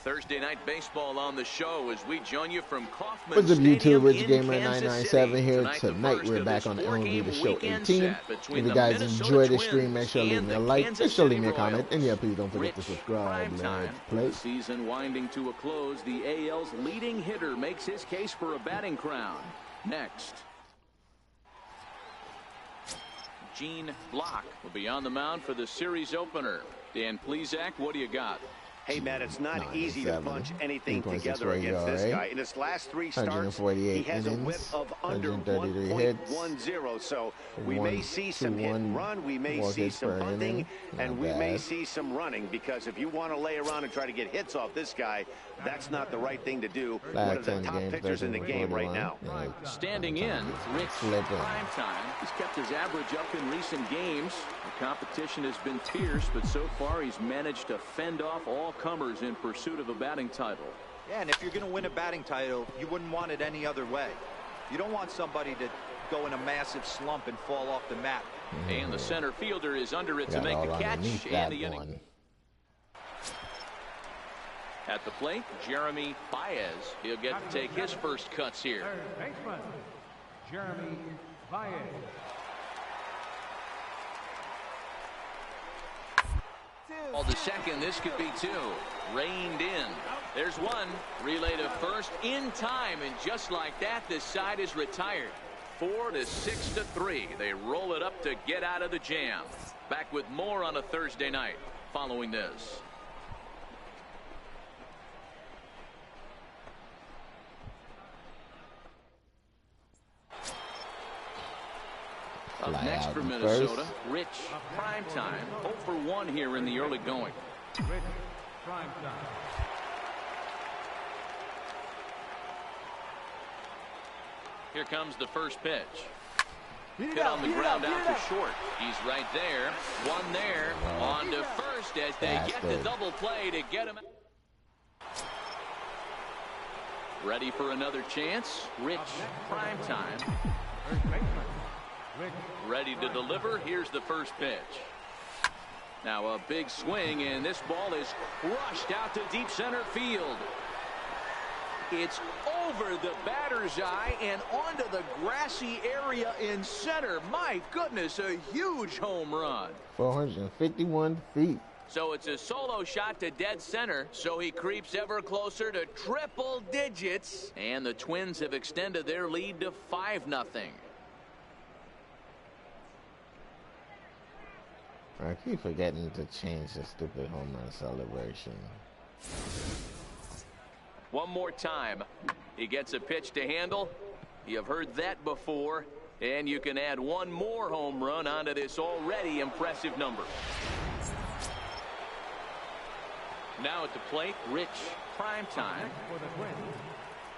Thursday night baseball on the show as we join you from Kauffman What's up, Stadium YouTube? It's in Gamer997 here. Tonight we're we're back on the MLB The Show 18. If between you the guys Minnesota enjoy the Twins stream, make sure to leave and me a the like, Kansas make sure to leave City me a comment, and yeah, Royals. please don't forget to Rich subscribe. prime time. Let's play. The season winding to a close, the AL's leading hitter makes his case for a batting crown. Next, Gene Block will be on the mound for the series opener. Dan Plesac, what do you got? Hey, Matt, it's not easy to bunch anything 3.6 together against this ERA. guy. In his last 3 starts, 148 he has a whip innings, of under 133 hits, 1.10. So we may see some hit and run, we may see some bunting, and we may see some running. Because if you want to lay around and try to get hits off this guy, that's not the right thing to do. One of the top pitchers in the game right now. Standing in, Rich prime time. He's kept his average up in recent games. The competition has been fierce, but so far he's managed to fend off all comers in pursuit of a batting title. Yeah, and if you're going to win a batting title, you wouldn't want it any other way. You don't want somebody to go in a massive slump and fall off the map. And the center fielder is under it to make the catch and the inning. At the plate, Jeremy Baez. He'll get to take his first cuts here. Third baseman, Jeremy Baez. All to second, this could be 2. Reined in. There's 1. Relay to first in time, and just like that, this side is retired. 4 to 6 to 3. They roll it up to get out of the jam. Back with more on a Thursday night following this. Up next for Minnesota, Rich Primetime. 0 for 1 here in the early going. Rich Primetime. Here comes the first pitch. Hit on the ground out to short. He's right there. 1 there. On to first as they get the double play to get him. Ready for another chance. Rich Primetime. Third baseman, Rich. Ready to deliver. Here's the first pitch. Now a big swing, and this ball is crushed out to deep center field. It's over the batter's eye and onto the grassy area in center. My goodness, a huge home run. 451 feet. So it's a solo shot to dead center, so he creeps ever closer to triple digits, and the Twins have extended their lead to 5-0. I keep forgetting to change the stupid home run celebration. One more time. He gets a pitch to handle. You've heard that before. And you can add 1 more home run onto this already impressive number. Now at the plate, Rich Primetime. Next for the Twins,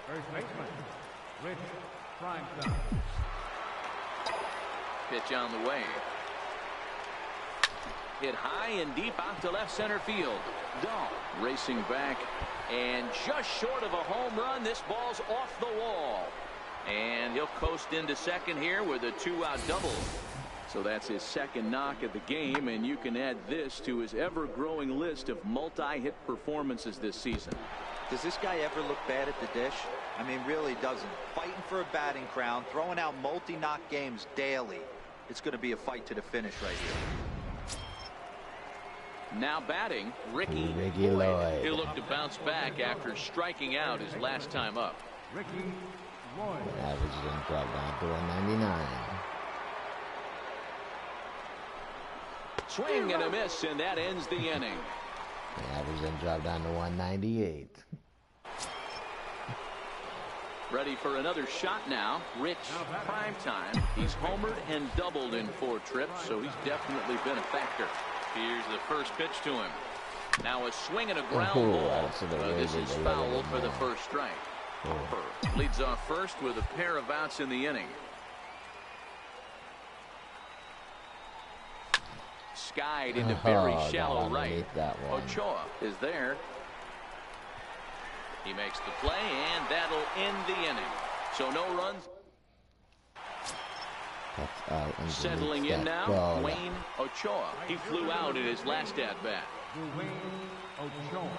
first baseman, Rich Primetime. Pitch on the way. Hit high and deep out to left center field. Dahl racing back and just short of a home run. This ball's off the wall. And he'll coast into second here with a 2-out double. So that's his second knock of the game, and you can add this to his ever-growing list of multi-hit performances this season. Does this guy ever look bad at the dish? I mean, really doesn't. Fighting for a batting crown, throwing out multi-knock games daily. It's going to be a fight to the finish right here. Now batting, Ricky Lloyd. He'll look to bounce back after striking out his last time up. Ricky Lloyd. Average didn't drop down to 199. Swing and a miss, and that ends the inning. The average didn't drop down to 198. Ready for another shot now. Rich Primetime. He's homered and doubled in 4 trips, so he's definitely been a factor. Here's the first pitch to him. Now a swing and a ground ball. This is foul for the first strike. Harper leads off first with a pair of outs in the inning. Skied into very shallow right. Ochoa is there. He makes the play, and that'll end the inning. So no runs. Settling in now, Wayne Ochoa. He flew out in his last at-bat. Wayne Ochoa.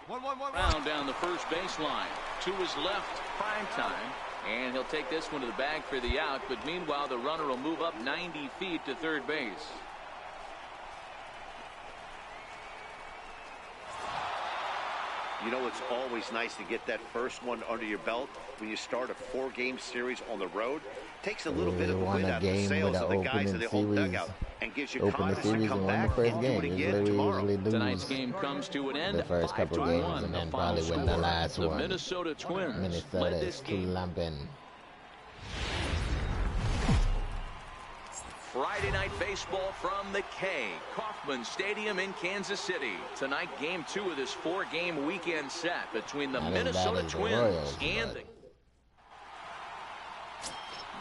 Round down the first baseline. To his left, prime time. And he'll take this one to the bag for the out. But meanwhile, the runner will move up 90 feet to third base. You know, it's always nice to get that first one under your belt when you start a 4-game series on the road. Takes a little bit of the wind out of the sails of the guys in the home dugout and gives you confidence to come back and do it again tomorrow. Tonight's game comes to an end. The first couple games and then probably win the last one. The Minnesota Twins Minnesota is slumping. Friday night baseball from the K. Kauffman Stadium in Kansas City. Tonight, game 2 of this 4-game weekend set between the Minnesota Twins and the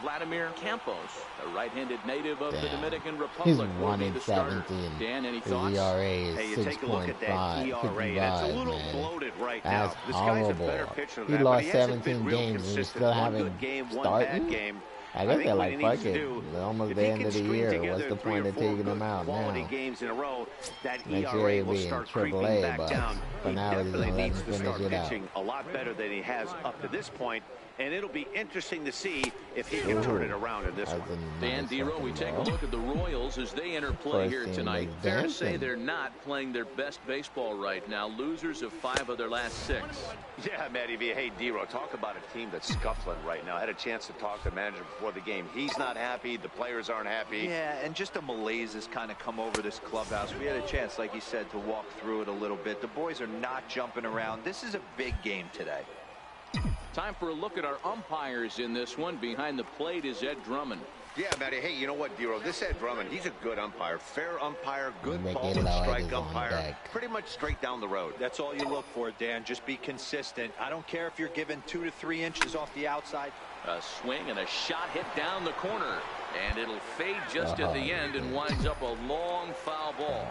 Vladimir Campos, a right-handed native of the Dominican Republic. He's 1-17. Dan, any thoughts? His ERA is 6.5. That's a little bloated right now. That's horrible. He lost 17 games and he's still having starting. I guess they're like, fuck it. They're almost the end of the year. What's the point of taking them out now? Games in a row, that Next year he'll be in AAA, but for now he's going to let him finish it out. A lot better than he has up to this point, and it'll be interesting to see if he can turn it around in this one. Dan Dero, we take a look at the Royals as they enter play here tonight. Fair to say they're not playing their best baseball right now. Losers of 5 of their last 6. Yeah, Matty V. Hey, Dero, talk about a team that's scuffling right now. I had a chance to talk to the manager before the game. He's not happy. The players aren't happy. Yeah, and just a malaise has kind of come over this clubhouse. We had a chance, like you said, to walk through it a little bit. The boys are not jumping around. This is a big game today. Time for a look at our umpires in this one. Behind the plate is Ed Drummond. Yeah, Matty. Hey, you know what, Dero? This Ed Drummond, he's a good umpire. Fair umpire, good ball and strike umpire. Pretty much straight down the road. That's all you look for, Dan. Just be consistent. I don't care if you're given 2 to 3 inches off the outside. A swing and a shot hit down the corner. And it'll fade just at the end and winds up a long foul ball.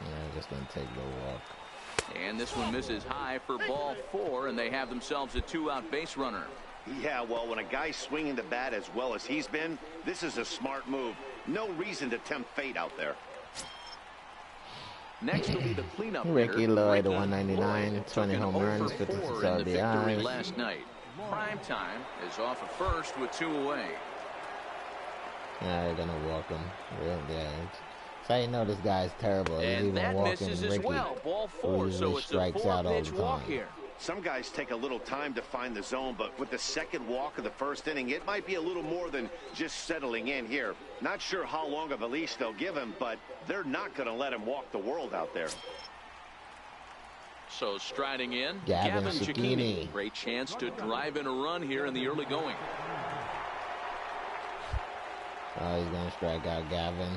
Yeah, just going to take the walk. And this one misses high for ball 4, and they have themselves a 2-out base runner. Yeah, well, when a guy's swinging the bat as well as he's been, this is a smart move. No reason to tempt fate out there. Next will be the cleanup Ricky Lloyd, 199, 20 home runs, 56 RBIs. Last night. Prime time is off at first with 2 away. Yeah, they're going to walk him. Real good. So you know this guy's terrible. He's and even that walking misses Ricky, as well. Ball 4, so it's a 4-pitch walk here. Some guys take a little time to find the zone, but with the second walk of the first inning, it might be a little more than just settling in here. Not sure how long of a leash they'll give him, but they're not going to let him walk the world out there. So striding in, Gavin Cecchini. Great chance to drive in a run here in the early going. Oh, he's going to strike out Gavin.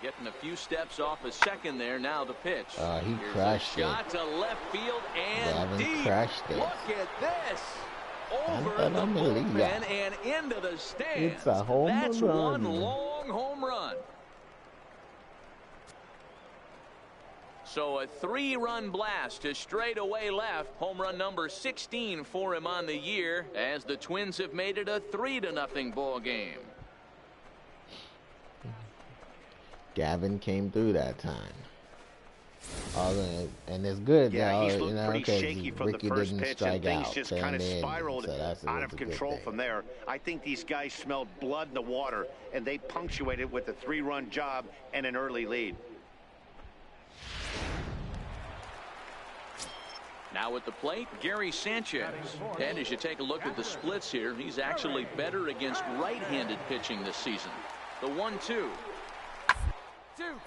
Getting a few steps off a second there. Now the pitch. He crushed it. Shot to left field and Gavin deep. crushed it. Look at this. Over the bullpen and into the stands. It's a home run. That's one long home run. So a 3-run blast to straightaway left. Home run number 16 for him on the year, as the Twins have made it a 3-0 ball game. Gavin came through that time. And it's good, yeah, he's looked pretty shaky from Ricky the first didn't pitch, and things out, just kind of spiraled out of control from there. I think these guys smelled blood in the water, and they punctuated with a 3-run job and an early lead. Now at the plate, Gary Sanchez. And as you take a look at the splits here, he's actually better against right-handed pitching this season. The 1-2.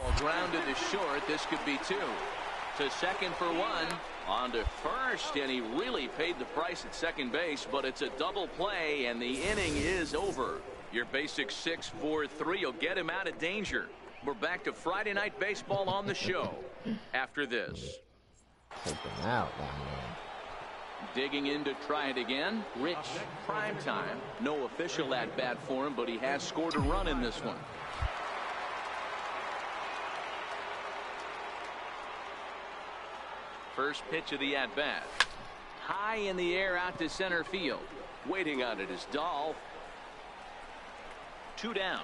Well, grounded to short. This could be 2. To second for 1. On to first, and he really paid the price at second base, but it's a double play, and the inning is over. Your basic 6-4-3 will get him out of danger. We're back to Friday Night Baseball on the show after this. Take him out down there. Digging in to try it again. Rich, prime time. No official at bat for him, but he has scored a run in this one. First pitch of the at-bat. High in the air out to center field. Waiting on it is Dahl. 2 down.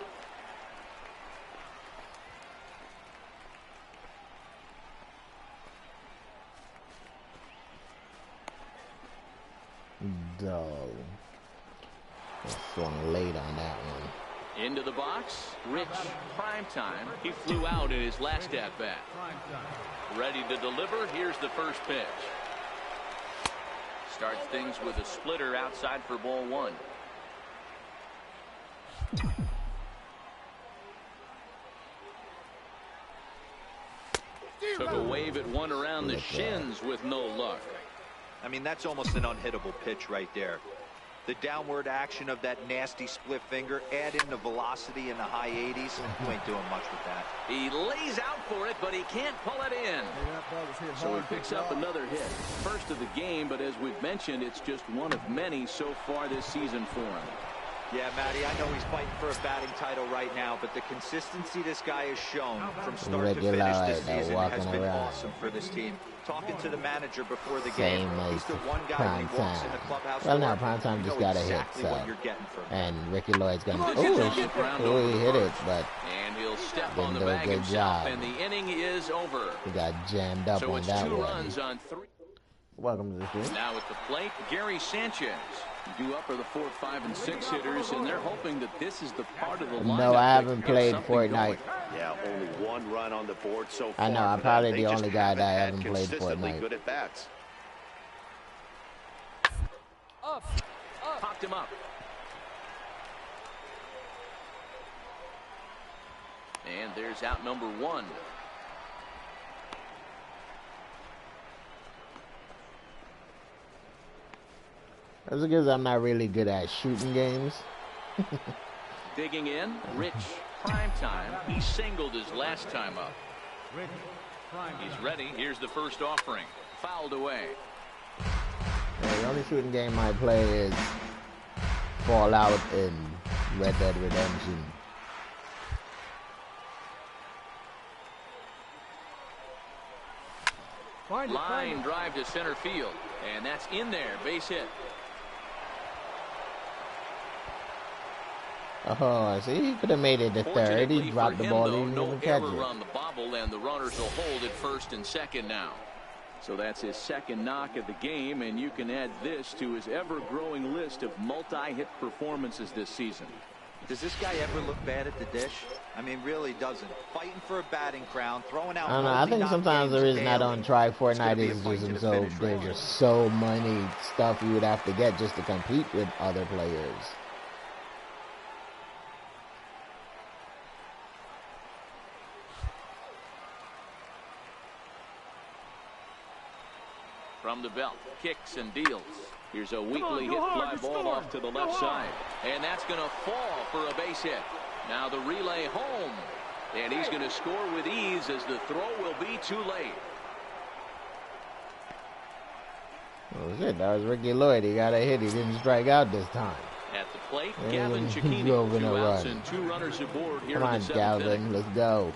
dog. I swung late on that one. Into the box, Rich Primetime. He flew out in his last at-bat. Ready to deliver. Here's the first pitch. Starts things with a splitter outside for ball one. Took a wave at one around the shins with no luck. I mean, that's almost an unhittable pitch right there. The downward action of that nasty split finger, add in the velocity in the high 80s, you ain't doing much with that. He lays out for it, but he can't pull it in. So he picks up another hit. First of the game, but as we've mentioned, it's just one of many so far this season for him. Yeah, Matty, I know he's fighting for a batting title right now, but the consistency this guy has shown from start to finish this season has been awesome for this team. Talking to the manager before the game, he's the one guy who walks in the clubhouse. Well, now Primetime just got a hit, so. And Ricky Lloyd's gonna. Oh, he hit it, but and he'll step on the bag himself, and the inning is over. He got jammed up on that one. So it's 2 runs on 3. Welcome to the stream. Now at the plate, Gary Sanchez. Due up are the 4, 5, and 6 hitters, and they're hoping that this is the part of the lineup. No, I haven't played Fortnite. Yeah, only 1 run on the board so far. I know, I'm probably the only guy that I haven't played Fortnite. Good at bats. Popped him up. And there's out number 1. That's because I'm not really good at shooting games. Digging in, Rich Primetime. He singled his last time up. He's ready. Here's the first offering. Fouled away. Yeah, the only shooting game I play is Fallout and Red Dead Redemption. Line drive to center field. And that's in there. Base hit. Oh, see, he could have made it to third. He dropped the ball, didn't even catch it. On the bobble, and the runners will hold at first and second now. So that's his second knock of the game, and you can add this to his ever-growing list of multi-hit performances this season. Does this guy ever look bad at the dish? I mean, really doesn't. Fighting for a batting crown, throwing out. I don't know. I think sometimes the reason I don't try Fortnite is just there's just so many stuff you would have to get just to compete with other players. From the belt, kicks and deals. Here's a weakly hit fly ball off to the left side. And that's going to fall for a base hit. Now the relay home. And he's going to score with ease as the throw will be too late. That was it. That was Ricky Lloyd. He got a hit. He didn't strike out this time. At the plate, Gavin Cicchini. 2 outs and 2 runners aboard here. Come on, Galvin. Let's go.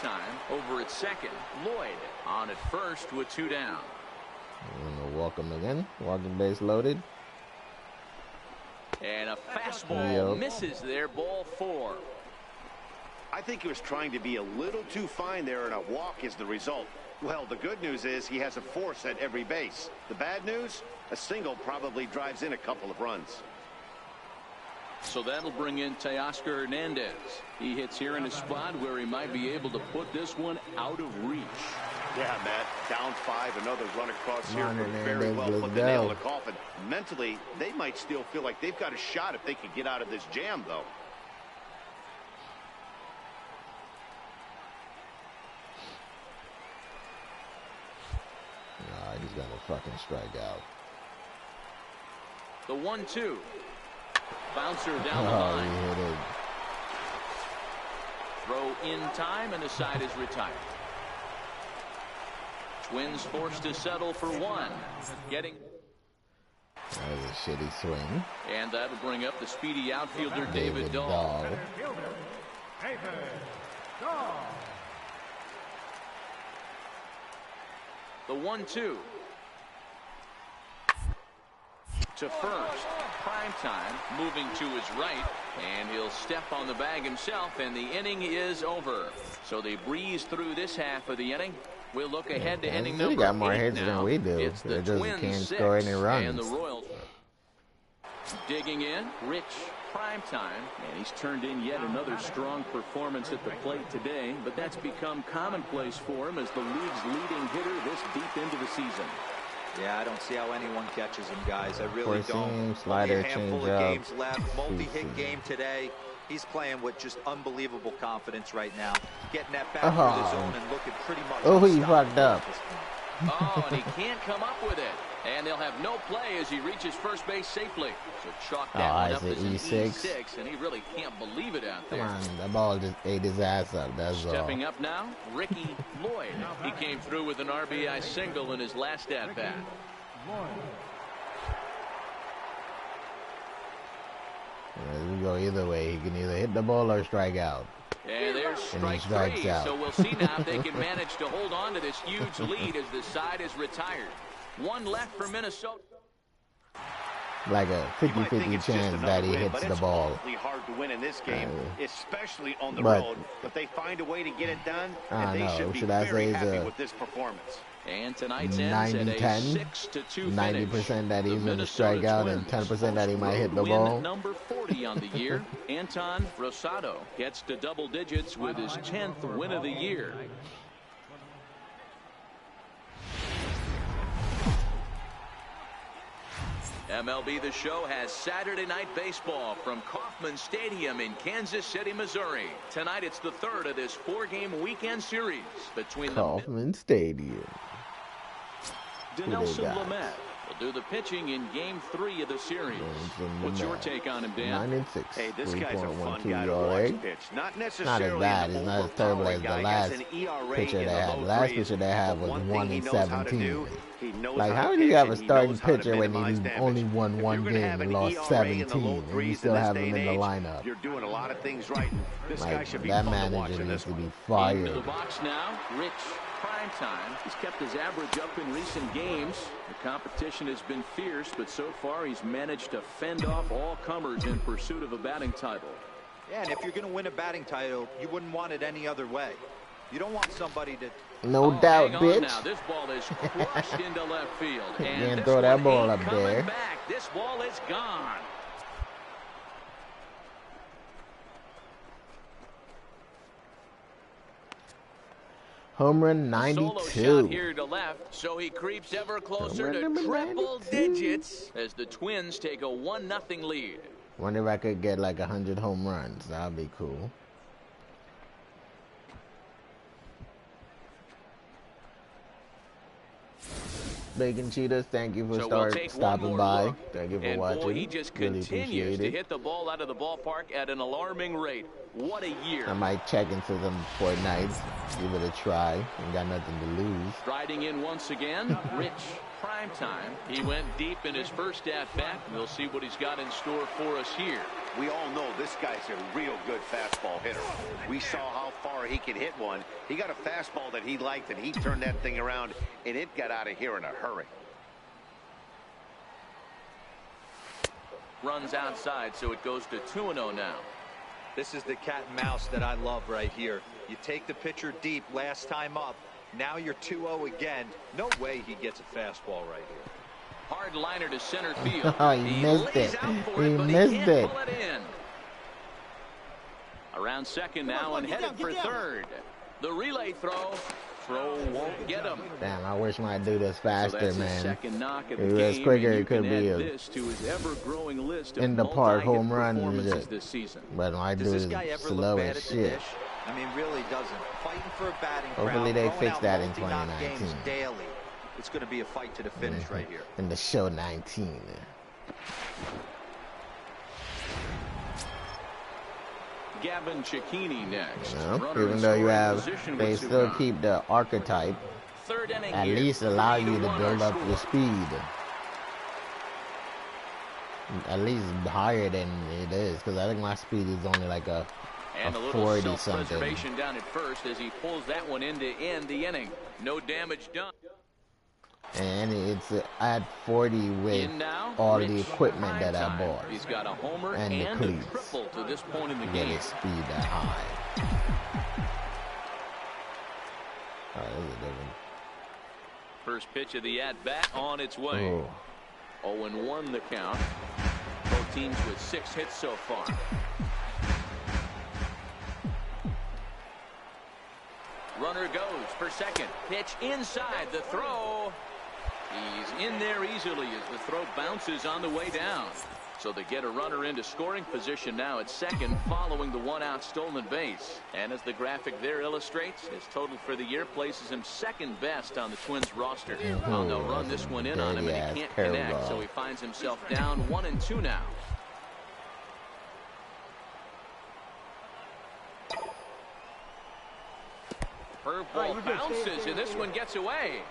Time over at second. Lloyd on at first with 2 down. I'm gonna walk him again. Walking base loaded. And a fastball misses there. Ball 4. I think he was trying to be a little too fine there, and a walk is the result. Well, the good news is he has a force at every base. The bad news, a single probably drives in a couple of runs. So that'll bring in Teoscar Hernandez. He hits here in a spot where he might be able to put this one out of reach. Yeah, Matt, down 5, another run across here. Very well put the nail in the coffin. Mentally, they might still feel like they've got a shot if they could get out of this jam, though. Nah, he's gonna fucking strike out. The 1-2. Bouncer down the line. He hit it. Throw in time, and the side is retired. Twins forced to settle for 1. Getting. That was a shitty swing. And that'll bring up the speedy outfielder David Dahl. The 1-2. To first. Primetime moving to his right, and he'll step on the bag himself, and the inning is over. So they breeze through this half of the inning. We'll look ahead to ending number 8 got more hits than we do. It's the Twins can't score any runs. And the Royals digging in. Rich Primetime, and he's turned in yet another strong performance at the plate today, but that's become commonplace for him as the league's leading hitter this deep into the season. Yeah, I don't see how anyone catches him, guys. I really don't. Slider, a handful of games left. Multi-hit game today. He's playing with just unbelievable confidence right now. Getting that back to the zone and looking pretty much. Oh, he fucked up. Oh, and he can't come up with it. And they'll have no play as he reaches first base safely. So chalk that one up as an E6, and he really can't believe it out there. Come on, that ball just ate his ass up, that's all. Stepping up now, Ricky Lloyd. He came through with an RBI single in his last at-bat. We go either way. He can either hit the ball or strike out. And there's strike 3. So we'll see now if they can manage to hold on to this huge lead as the side is retired. One left for Minnesota. Like a 50-50 chance that he hits the ball. It's hard to win in this game, especially on the road. But they find a way to get it done, and they should be very happy with this performance. And tonight's ends at a 6-2 90% that he's going to strike out and 10% that he might hit the ball. Number 40 on the year, Anton Rosado gets to double digits with his 10th win of the year. MLB The Show has Saturday Night Baseball from Kauffman Stadium in Kansas City, Missouri. Tonight it's the third of this 4-game weekend series between Kauffman Stadium. Dinelson Lamet will do the pitching in Game 3 of the series. What's your take on him, Dan? 9-6. Hey, this guy's a fun guy to watch pitch. Not necessarily as bad. He's not as terrible as the last pitcher they had. The last pitcher they had was 1-17. Like, how do you have a starting pitcher when he's only won one game and lost 17, and you still have him in the lineup? You're doing a lot of things right. This guy should be that manager needs to be fired. Into the box now, Rich Primetime. He's kept his average up in recent games. The competition has been fierce, but so far he's managed to fend off all comers in pursuit of a batting title. Yeah, and if you're going to win a batting title, you wouldn't want it any other way. You don't want somebody to... No doubt, bitch. Now. This ball is crushed into left field. And can't throw that ball up there. Back. This ball is gone. Home run 92. Solo shot here to left, so he creeps ever closer to triple digits as the Twins take a 1-0 lead. Wonder if I could get like 100 home runs. That'd be cool. Bacon Cheetahs, thank you for stopping by. Thank you for watching. Boy, he just continues to hit the ball out of the ballpark at an alarming rate. What a year. I might check into them for nights, give it a try. Ain't got nothing to lose. Striding in once again, Rich Primetime. He went deep in his first at-bat. We'll see what he's got in store for us here. We all know this guy's a real good fastball hitter. We saw how far he could hit one. He got a fastball that he liked, and he turned that thing around, and it got out of here in a hurry. Runs outside, so it goes to 2-0 now. This is the cat and mouse that I love right here. You take the pitcher deep last time up. Now you're 2-0 again. No way he gets a fastball right here. Hard liner to center field. He missed it. He missed it. Around second now and headed for third. The relay throw. Throw won't get him. Damn, I wish I do this faster, man. Second knock at if it was quicker, it could be a in the park home run this season. But I do it slow as shit. I mean, really doesn't. Fighting for a batting Hopefully they fix that in 2019. Daily. It's going to be a fight to the finish right here. In the show 19. Gavin Cecchini next. Even though you have, they still keep the archetype. At least allow you to build up your speed. At least higher than it is, because I think my speed is only like a 40 something. Down at first as he pulls that one in to end the inning. No damage done. And it's at 40 with all the equipment that I bought. He's got a homer and the cleats. A triple to this point in the game. Get his speed that high. Oh, this is different. First pitch of the at-bat on its way. 0-1 the count. Both teams with 6 hits so far. Runner goes for second. Pitch inside. The throw. He's in there easily as the throw bounces on the way down. So they get a runner into scoring position now at second following the 1-out stolen base. And as the graphic there illustrates, his total for the year places him second best on the Twins roster. Well, they'll run this one in on him and he can't connect, so he finds himself down 1-2 now. Curveball bounces and this one gets away.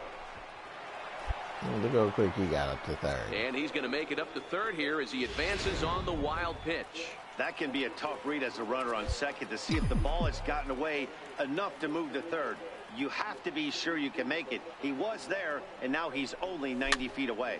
Look how quick he got up to third. And he's going to make it up to third here as he advances on the wild pitch. That can be a tough read as a runner on second to see if the ball has gotten away enough to move to third. You have to be sure you can make it. He was there, and now he's only 90 feet away.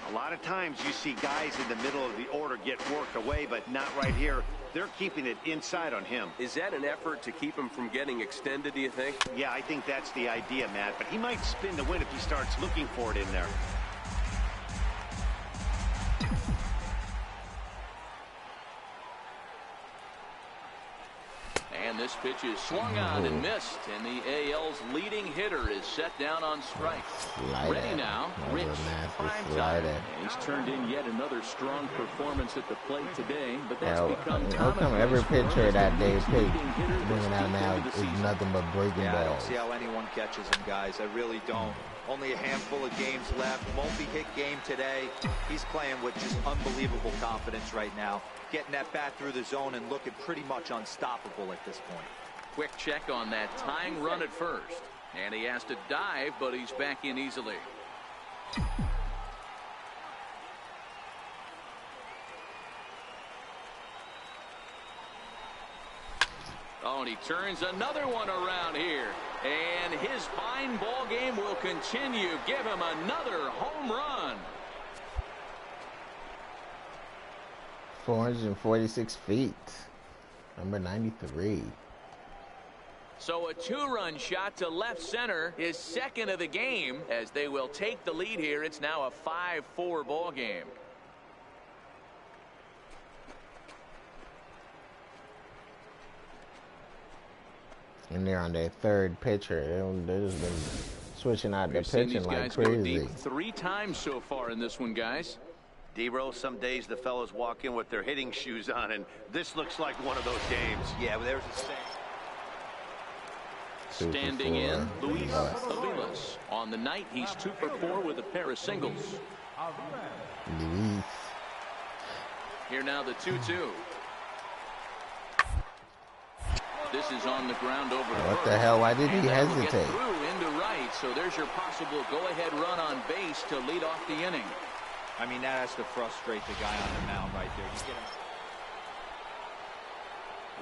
A lot of times you see guys in the middle of the order get worked away, but not right here. They're keeping it inside on him. Is that an effort to keep him from getting extended, do you think? Yeah, I think that's the idea, Matt. But he might spin to win if he starts looking for it in there. And this pitch is swung on and missed, and the AL's leading hitter is set down on strikes. Ready now, Rich Primetime. He's turned in yet another strong performance at the plate today, but that's become common. Every pitcher that they pick bringing out now is nothing but breaking balls. I don't see how anyone catches him, guys. I really don't. Only a handful of games left. Multi-hit game today. He's playing with just unbelievable confidence right now. Getting that bat through the zone and looking pretty much unstoppable at this point. Quick check on that tying run at first. And he has to dive, but he's back in easily. Oh, and he turns another one around here. And his fine ball game will continue. Give him another home run. 446 feet. Number 93. So a 2-run shot to left center is second of the game as they will take the lead here. It's now a 5-4 ball game. And they're on their third pitcher. They've just been switching out their pitching like crazy. 3 times so far in this one, guys. D-Rose, some days the fellas walk in with their hitting shoes on, and this looks like one of those games. Yeah, but there's a saying. Standing in, Luis Aviles. On the night, he's 2 for 4 with a pair of singles. Luis. Here now the 2-2. This is on the ground over the What the hell? Why did he hesitate? Get through into right, so there's your possible go-ahead run on base to lead off the inning. I mean, that has to frustrate the guy on the mound right there. You get him.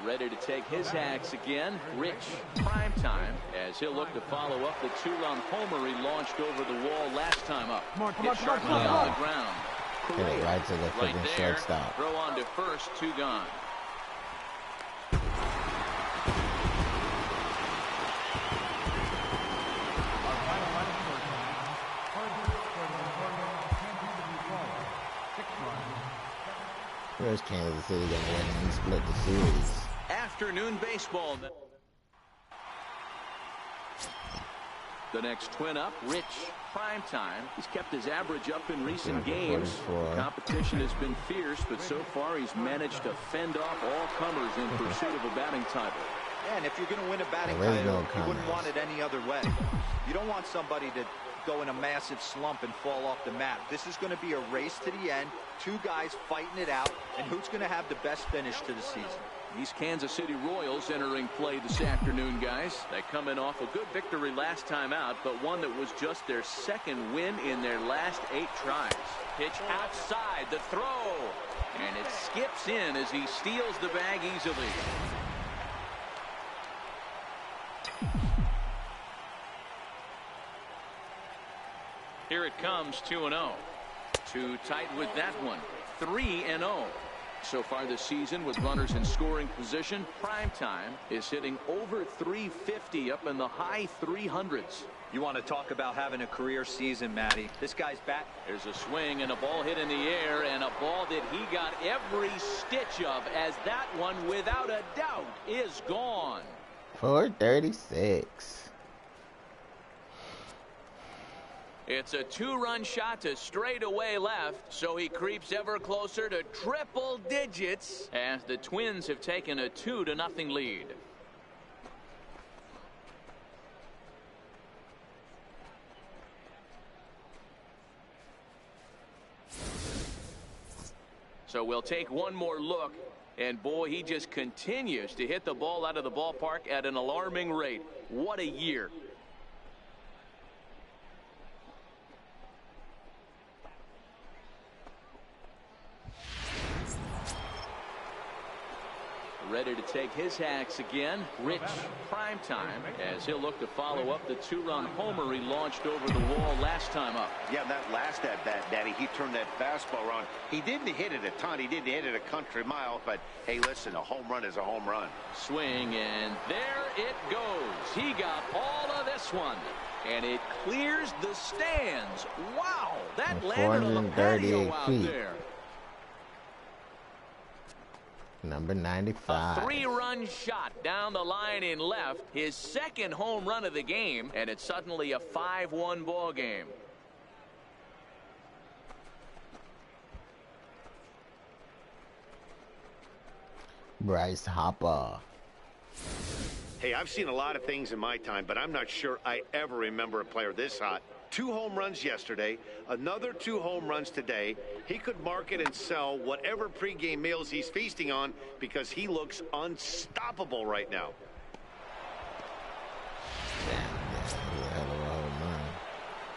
Ready to take his hacks again, Rich Primetime, as he'll look to follow up the 2-run homer he launched over the wall last time up. Hit sharply on the ground. Hit it right to the freaking shortstop. Throw on to first, 2 gone. Where's Kansas City gonna win and split the series? Afternoon baseball. The next twin up, Rich Primetime. He's kept his average up in recent games. The competition has been fierce, but so far he's managed to fend off all comers in pursuit of a batting title. Yeah, and if you're going to win a batting title, you wouldn't want it any other way. You don't want somebody to go in a massive slump and fall off the map. This is going to be a race to the end. 2 guys fighting it out, and who's going to have the best finish to the season? These Kansas City Royals entering play this afternoon, guys. They coming off a good victory last time out, but one that was just their 2nd win in their last 8 tries. Pitch outside, the throw, and it skips in as he steals the bag easily. Here it comes, 2-0. Too tight with that one. 3-0. so far this season with runners in scoring position. Primetime is hitting over 350, up in the high 300s. You want to talk about having a career season, Matty. This guy's bat. There's a swing and a ball hit in the air, and a ball that he got every stitch of, as that one, without a doubt, is gone. 436. It's a 2-run shot to straightaway left, so he creeps ever closer to triple digits as the Twins have taken a 2-0 lead. So we'll take one more look, and boy, he just continues to hit the ball out of the ballpark at an alarming rate. What a year. Ready to take his hacks again. Rich Primetime, as he'll look to follow up the 2-run homer he launched over the wall last time up. Yeah, that last at-bat, Daddy, he turned that fastball around. He didn't hit it a ton. He didn't hit it a country mile. But, hey, listen, a home run is a home run. Swing, and there it goes. He got all of this one. And it clears the stands. Wow, that landed on the patio out there. Number 95. A 3-run shot down the line in left. His second home run of the game, and it's suddenly a 5-1 ball game. Bryce Harper. Hey, I've seen a lot of things in my time, but I'm not sure I ever remember a player this hot. 2 home runs yesterday, another 2 home runs today. He could market and sell whatever pregame meals he's feasting on because he looks unstoppable right now.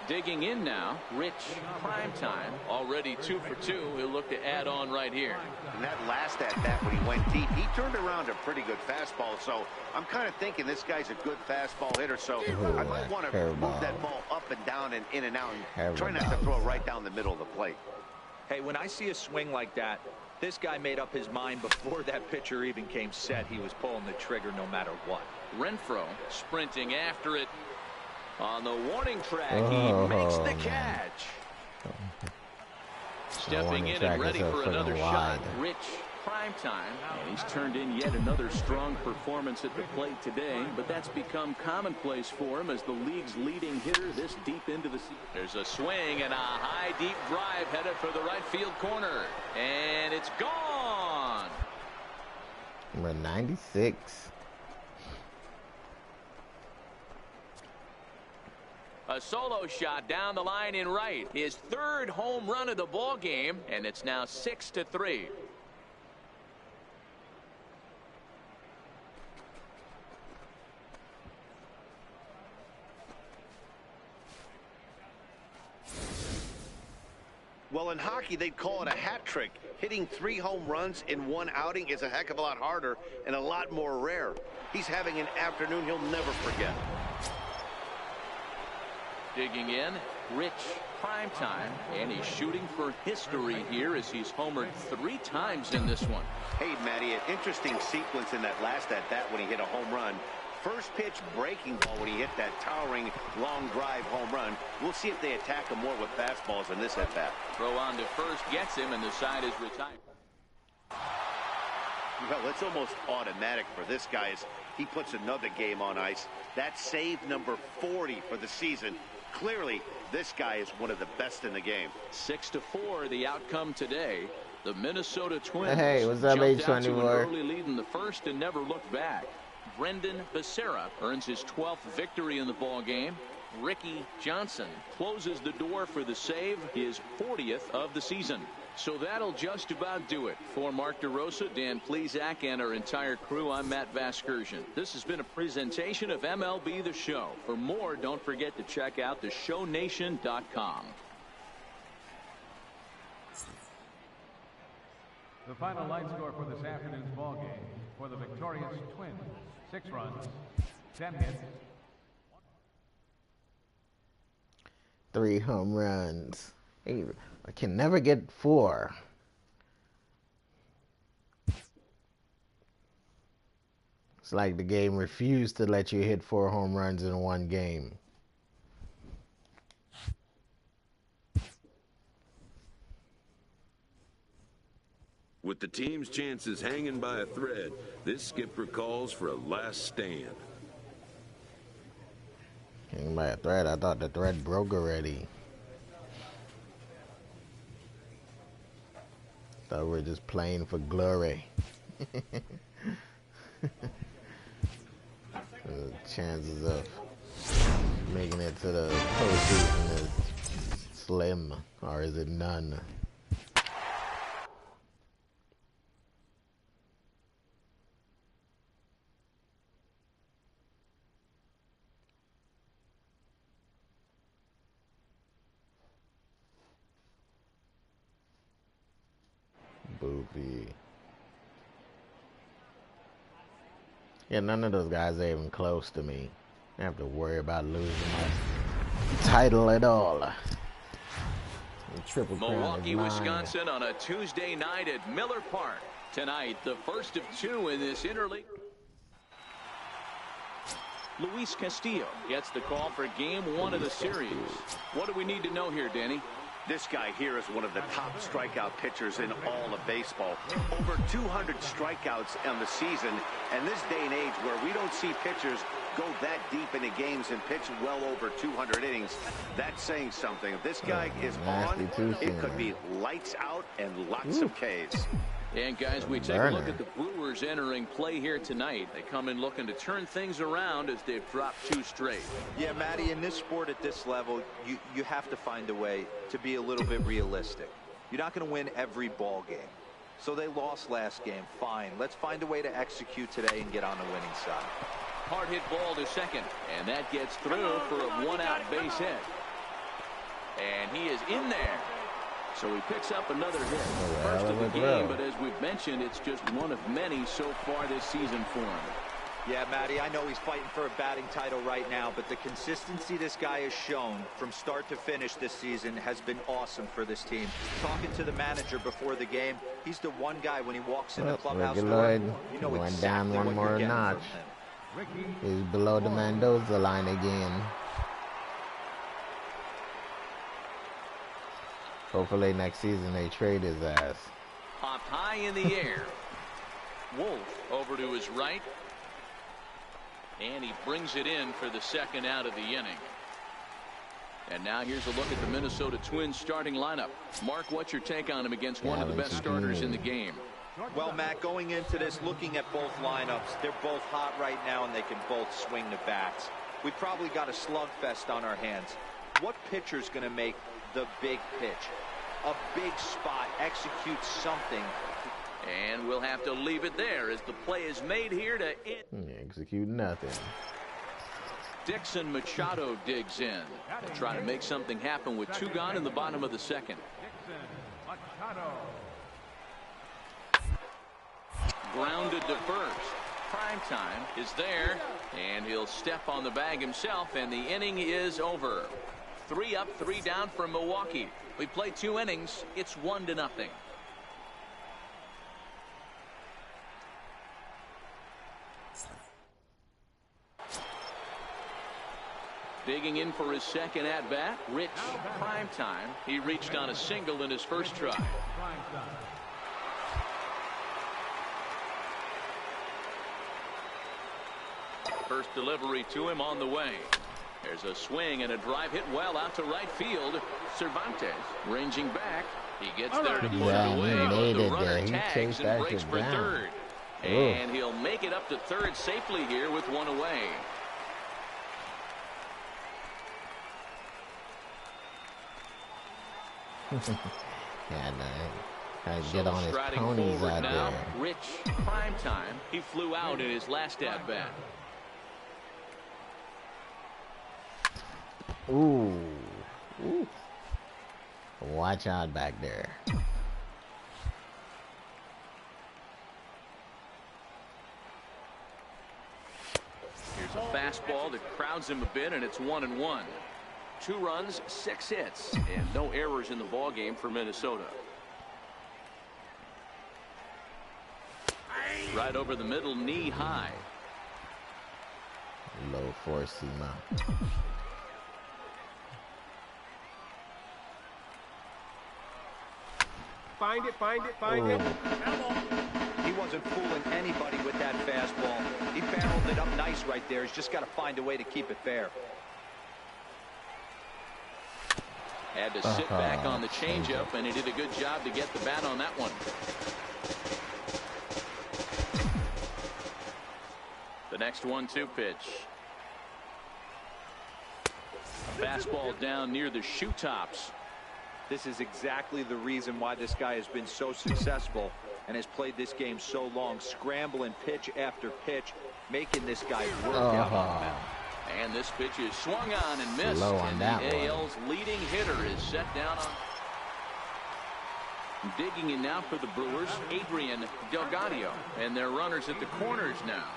Digging in now, Rich Primetime, already 2 for 2. He'll look to add on right here. And that last at-bat when he went deep, he turned around a pretty good fastball. So I'm kind of thinking this guy's a good fastball hitter. So I might want to move that ball up and down and in and out and try not to throw it right down the middle of the plate. Hey, when I see a swing like that, this guy made up his mind before that pitcher even came set. He was pulling the trigger no matter what. Renfroe sprinting after it. On the warning track, he makes the catch. Stepping in and ready for another shot, Rich Primetime. And he's turned in yet another strong performance at the plate today, but that's become commonplace for him as the league's leading hitter this deep into the season. There's a swing and a high, deep drive headed for the right field corner. And it's gone. Number 96. A solo shot down the line in right. His 3rd home run of the ball game, and it's now 6-3. Well, in hockey, they'd call it a hat trick. Hitting 3 home runs in 1 outing is a heck of a lot harder and a lot more rare. He's having an afternoon he'll never forget. Digging in, Rich Primetime, and he's shooting for history here as he's homered 3 times in this one. Hey, Matty, an interesting sequence in that last at-bat when he hit a home run. First pitch breaking ball when he hit that towering long drive home run. We'll see if they attack him more with fastballs in this at-bat. Throw on to first gets him, and the side is retired. Well, it's almost automatic for this guy as he puts another game on ice. That's save number 40 for the season. Clearly, this guy is one of the best in the game. 6-4, the outcome today. The Minnesota Twins hey, what's up, jumped out to an H24? early lead in the first and never looked back. Brendan Becerra earns his 12th victory in the ball game. Ricky Johnson closes the door for the save, his 40th of the season. So that'll just about do it. For Mark DeRosa, Dan Plesac, and our entire crew, I'm Matt Vasgersian. This has been a presentation of MLB The Show. For more, don't forget to check out theshownation.com. The final line score for this afternoon's ball game for the victorious Twins: 6 runs, 10 hits, 3 home runs. I can never get 4. It's like the game refused to let you hit 4 home runs in one game. With the team's chances hanging by a thread, this skipper calls for a last stand. Hanging by a thread? I thought the thread broke already. Thought we were just playing for glory. The chances of making it to the postseason is slim, or is it none? Boofy. Yeah, none of those guys are even close to me. I have to worry about losing my title at all. Triple Crown Milwaukee, Wisconsin on a Tuesday night at Miller Park. Tonight, the first of 2 in this interleague. Luis Castillo gets the call for game 1 of the series. What do we need to know here, Danny? This guy here is one of the top strikeout pitchers in all of baseball. Over 200 strikeouts on the season, and this day and age where we don't see pitchers go that deep into games and pitch well over 200 innings, that's saying something. If this guy is on, it could be lights out and lots of Ks. And guys, we take a look at the Brewers entering play here tonight. They come in looking to turn things around as they've dropped 2 straight. Yeah, Matty, in this sport at this level, you have to find a way to be a little bit realistic. You're not going to win every ball game. So they lost last game. Fine. Let's find a way to execute today and get on the winning side. Hard hit ball to second, and that gets through for a 1-out base hit. And he is in there. So he picks up another hit. First of the game, but as we've mentioned, it's just one of many so far this season for him. Yeah, Matty, I know he's fighting for a batting title right now, but the consistency this guy has shown from start to finish this season has been awesome for this team. Talking to the manager before the game, he's the one guy when he walks in the clubhouse door, you know went exactly down one more notch. He's below the Mendoza line again. Hopefully next season they trade his ass. Up high in the air. Wolf over to his right. And he brings it in for the 2nd out of the inning. And now here's a look at the Minnesota Twins starting lineup. Mark, what's your take on him against one of the best starters in the game? Well, Matt, going into this, looking at both lineups, they're both hot right now and they can both swing the bats. We probably got a slugfest on our hands. What pitcher's going to make the big pitch? A big spot, execute something. And we'll have to leave it there as the play is made here to execute nothing. Dixon Machado digs in to try to make something happen with 2 gone in the bottom of the 2nd. Dixon Machado. Grounded to first. Prime time is there, and he'll step on the bag himself, and the inning is over. 3 up, 3 down for Milwaukee. We played 2 innings. It's 1-0. Digging in for his 2nd at-bat, Rich Primetime. He reached on a single in his first try. First delivery to him on the way. There's a swing and a drive hit well out to right field. Cervantes ranging back. He gets there to put it away, but the runner tags and breaks for third. And he'll make it up to third safely here with 1 away. Yeah, trying to get on his ponies out now, there. Rich Primetime. He flew out in his last at-bat. Ooh. Watch out back there. Here's a fastball that crowds him a bit, and it's 1-1. 2 runs, 6 hits, and no errors in the ball game for Minnesota. Right over the middle, knee high. Low four seamer. Find it, find it, find it. He wasn't fooling anybody with that fastball. He barreled it up nice right there. He's just got to find a way to keep it fair. Had to sit back on the changeup, and he did a good job to get the bat on that one. The next 1-2 pitch. Fastball down near the shoe tops. This is exactly the reason why this guy has been so successful and has played this game so long, scrambling pitch after pitch, making this guy work out on the mound. And this pitch is swung on and missed. Low on and that the AL's leading hitter is set down on. Digging in now for the Brewers, Adrian Delgado. And their runners at the corners now.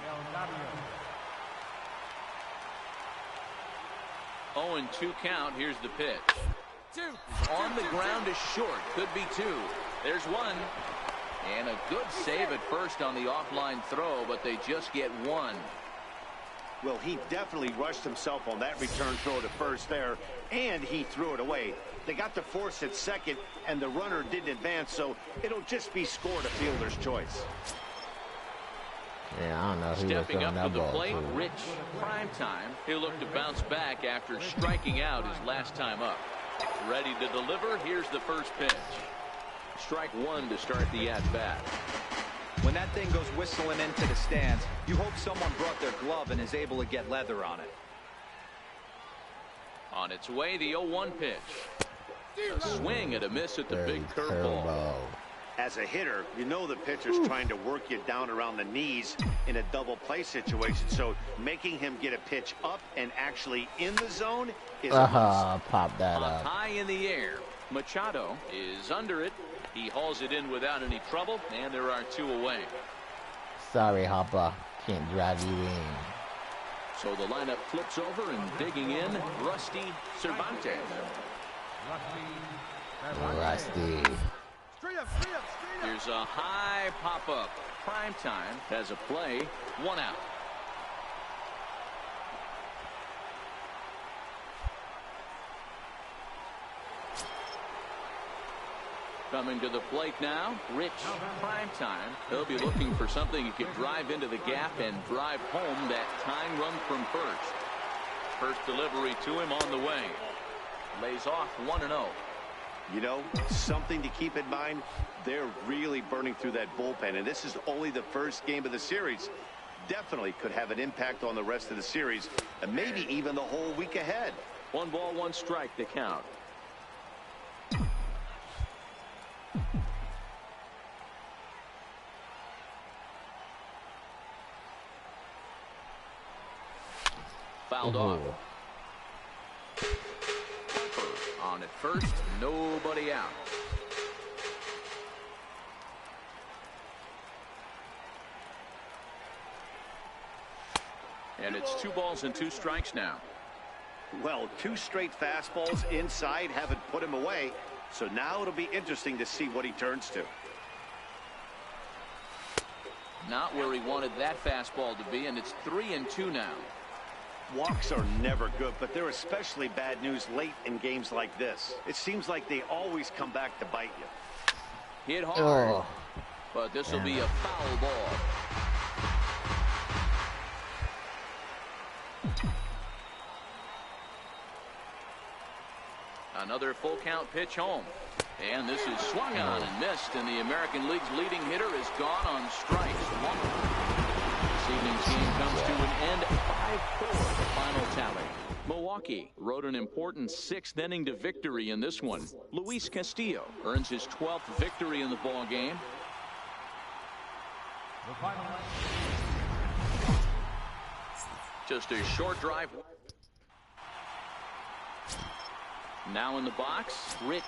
0-2 count. Here's the pitch. On the ground is short. Could be two. There's one. And a good save at first on the offline throw, but they just get one. Well, he definitely rushed himself on that return throw to first there, and he threw it away. They got to force at second, and the runner didn't advance, so it'll just be scored a fielder's choice. Yeah, I don't know. Stepping up to the plate, Rich Primetime. He'll look to bounce back after striking out his last time up. Ready to deliver. Here's the first pitch. Strike one to start the at-bat. When that thing goes whistling into the stands, you hope someone brought their glove and is able to get leather on it. On its way, the 0-1 pitch. A swing and a miss at the big curveball. As a hitter, you know the pitcher's trying to work you down around the knees in a double play situation. So making him get a pitch up and actually in the zone is pop that up. High in the air. Machado is under it. He hauls it in without any trouble, and there are two away. Sorry, Hopper. Can't drive you in. So the lineup flips over and digging in, Rusty Cervantes. Rusty. Here's a high pop-up. Primetime has a play. One out. Coming to the plate now, Rich Primetime. He'll be looking for something he could drive into the gap and drive home that tying run from first. First delivery to him on the way. Lays off 1-0. You know, something to keep in mind, they're really burning through that bullpen, and this is only the first game of the series. Definitely could have an impact on the rest of the series, and maybe even the whole week ahead. 1 ball, 1 strike to count. Fouled off. On at first, nobody out. And it's 2 balls and 2 strikes now. Well, 2 straight fastballs inside haven't put him away, so now it'll be interesting to see what he turns to. Not where he wanted that fastball to be, and it's 3-2 now. Walks are never good, but they're especially bad news late in games like this. It seems like they always come back to bite you. Hit hard, but this will be a foul ball. Another full count pitch home. And this is swung on and missed, and the American League's leading hitter is gone on strikes. This evening's game comes to an end 5-4, the final tally. Milwaukee rode an important 6th inning to victory in this one. Luis Castillo earns his 12th victory in the ball game. Just a short drive. Now in the box, Rich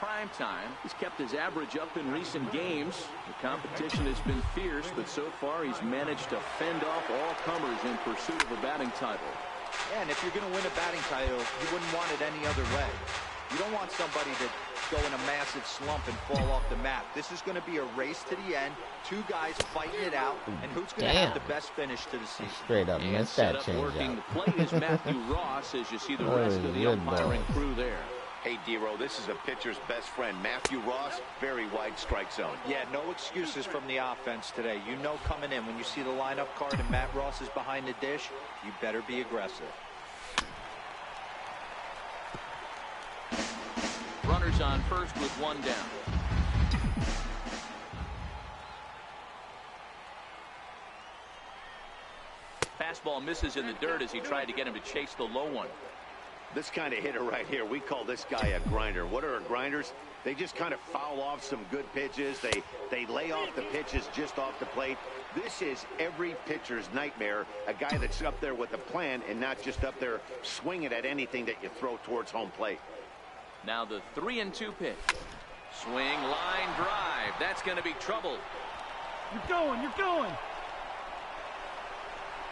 Primetime. He's kept his average up in recent games. The competition has been fierce, but so far he's managed to fend off all comers in pursuit of a batting title. Yeah, and if you're going to win a batting title, you wouldn't want it any other way. You don't want somebody that go in a massive slump and fall off the map. This is going to be a race to the end. Two guys fighting it out, and who's going to have the best finish to the season? Straight up missed that change working the plate is Matthew Ross as you see the rest of the umpiring crew there. Hey, D-Row, this is a pitcher's best friend. Matthew Ross, very wide strike zone. Yeah, no excuses from the offense today. You know coming in when you see the lineup card and Matt Ross is behind the dish, you better be aggressive. Runners on first with one down. Fastball misses in the dirt as he tried to get him to chase the low one. This kind of hitter right here, we call this guy a grinder. What are grinders? They just kind of foul off some good pitches. They lay off the pitches just off the plate. This is every pitcher's nightmare, a guy that's up there with a plan and not just up there swinging at anything that you throw towards home plate. Now the 3-2 pitch. Swing, line drive. That's going to be trouble. You're going.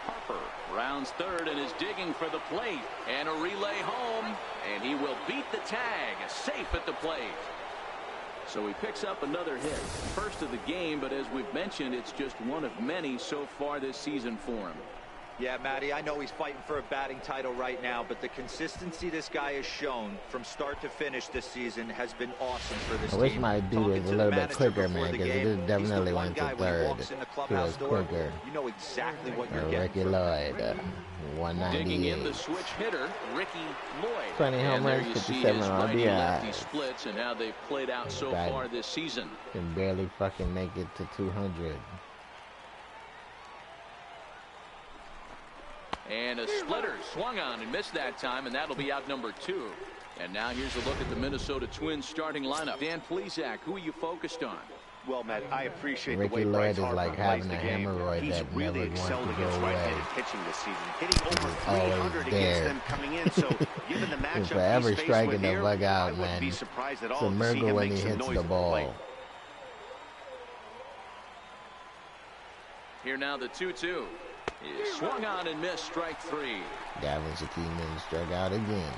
Harper rounds third and is digging for the plate. And a relay home. And he will beat the tag. Safe at the plate. So he picks up another hit. First of the game, but as we've mentioned, it's just one of many so far this season for him. Yeah, Matty, I know he's fighting for a batting title right now, but the consistency this guy has shown from start to finish this season has been awesome for this team. I wish my dude was a little bit quicker, man, because it definitely went to third. He was quicker. You know exactly what you're getting. Ricky Lloyd, 198. Digging in the switch hitter, Ricky Lloyd. 20 home runs, 57 RBIs. Splits and how they've played out so far this season. Can barely fucking make it to 200. And a splitter swung on and missed that time, and that'll be out number 2. And now here's a look at the Minnesota Twins starting lineup. Dan Plesac, who are you focused on? Well, Matt, I appreciate Ricky the way Lloyd Bryce is like having a hemorrhoid He's that really never wants to excelled go against away. right-handed pitching this season, hitting over 300 against them coming in. So, given the matchup forever he's faced striking with the here, bug out, I wouldn't man. be surprised at It's all a to see miracle him when make he some hits noise the at ball. plate. Here now the 2-2. Is swung on and missed, strike 3. Gavin Shakima struck out again.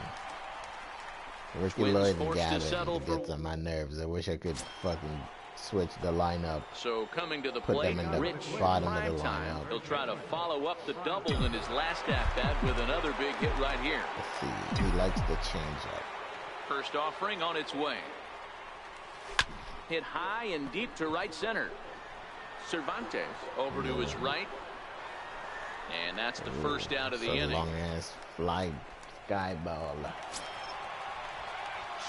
Ricky Twins Lloyd and forced to Gavin settle gets on my nerves. I wish I could fucking switch the lineup. So coming to the Put plate, them in the Rich bottom of the Primetime. lineup. He'll try to follow up the double in his last at-bat with another big hit right here. Let's see. He likes the changeup. First offering on its way. Hit high and deep to right center. Cervantes over to his right. And that's the first out of the inning. Long ass fly sky ball.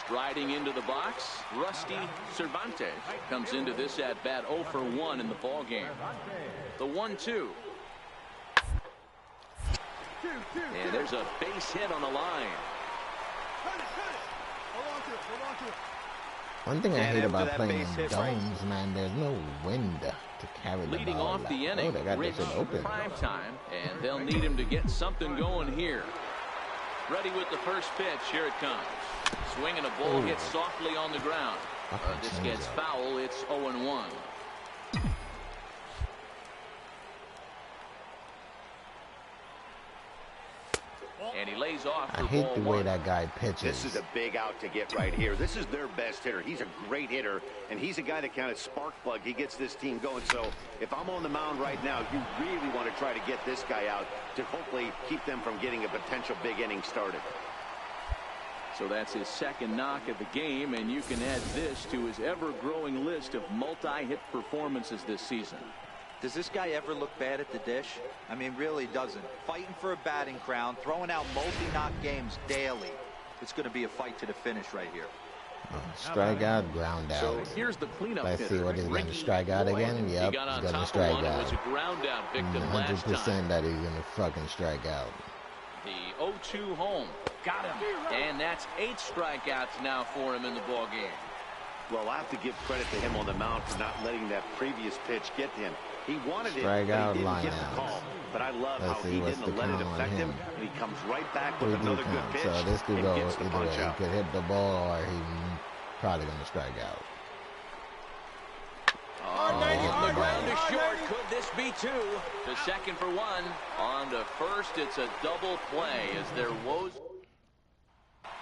Striding into the box, Rusty Cervantes comes into this at bat 0 for 1 in the ball game. The 1-2. And there's a base hit on the line. One thing I hate about playing in domes, man, there's no wind to carry the Leading ball. off the inning, they got Rich this shit open. Primetime, and they'll need him to get something going here. Ready with the first pitch. Here it comes. Swinging a ball hit softly on the ground. This gets foul. It's 0-1. And he lays off for I hate ball the way 1. that guy pitches. This is a big out to get right here. This is their best hitter. He's a great hitter, and he's a guy that kind of spark plug. He gets this team going. So if I'm on the mound right now, you really want to try to get this guy out to hopefully keep them from getting a potential big inning started. So that's his second knock of the game, and you can add this to his ever-growing list of multi-hit performances this season. Does this guy ever look bad at the dish? I mean, really doesn't. Fighting for a batting crown, throwing out multi-knock games daily. It's going to be a fight to the finish right here. Strike out, ground out. So here's the cleanup Let's see what he's going to strike out again. He Yep, got on he's going to top strike of one. It out. was a ground out victim last time. 100% that he's going to fucking strike out. The 0-2 home. Got him. And that's 8 strikeouts now for him in the ball game. Well, I have to give credit to him on the mound for not letting that previous pitch get to him. He wanted it, Strike but out, he didn't line get the out. call. But I love Let's how see he what's didn't the let it count on affect him, him. and he comes right back with 3-2 another good count. pitch So this could and go gets the either punch way. He out. could hit the ball or he's probably going to strike out. On the ground is short. Could this be 2? To second for 1. On to first, it's a double play as there was.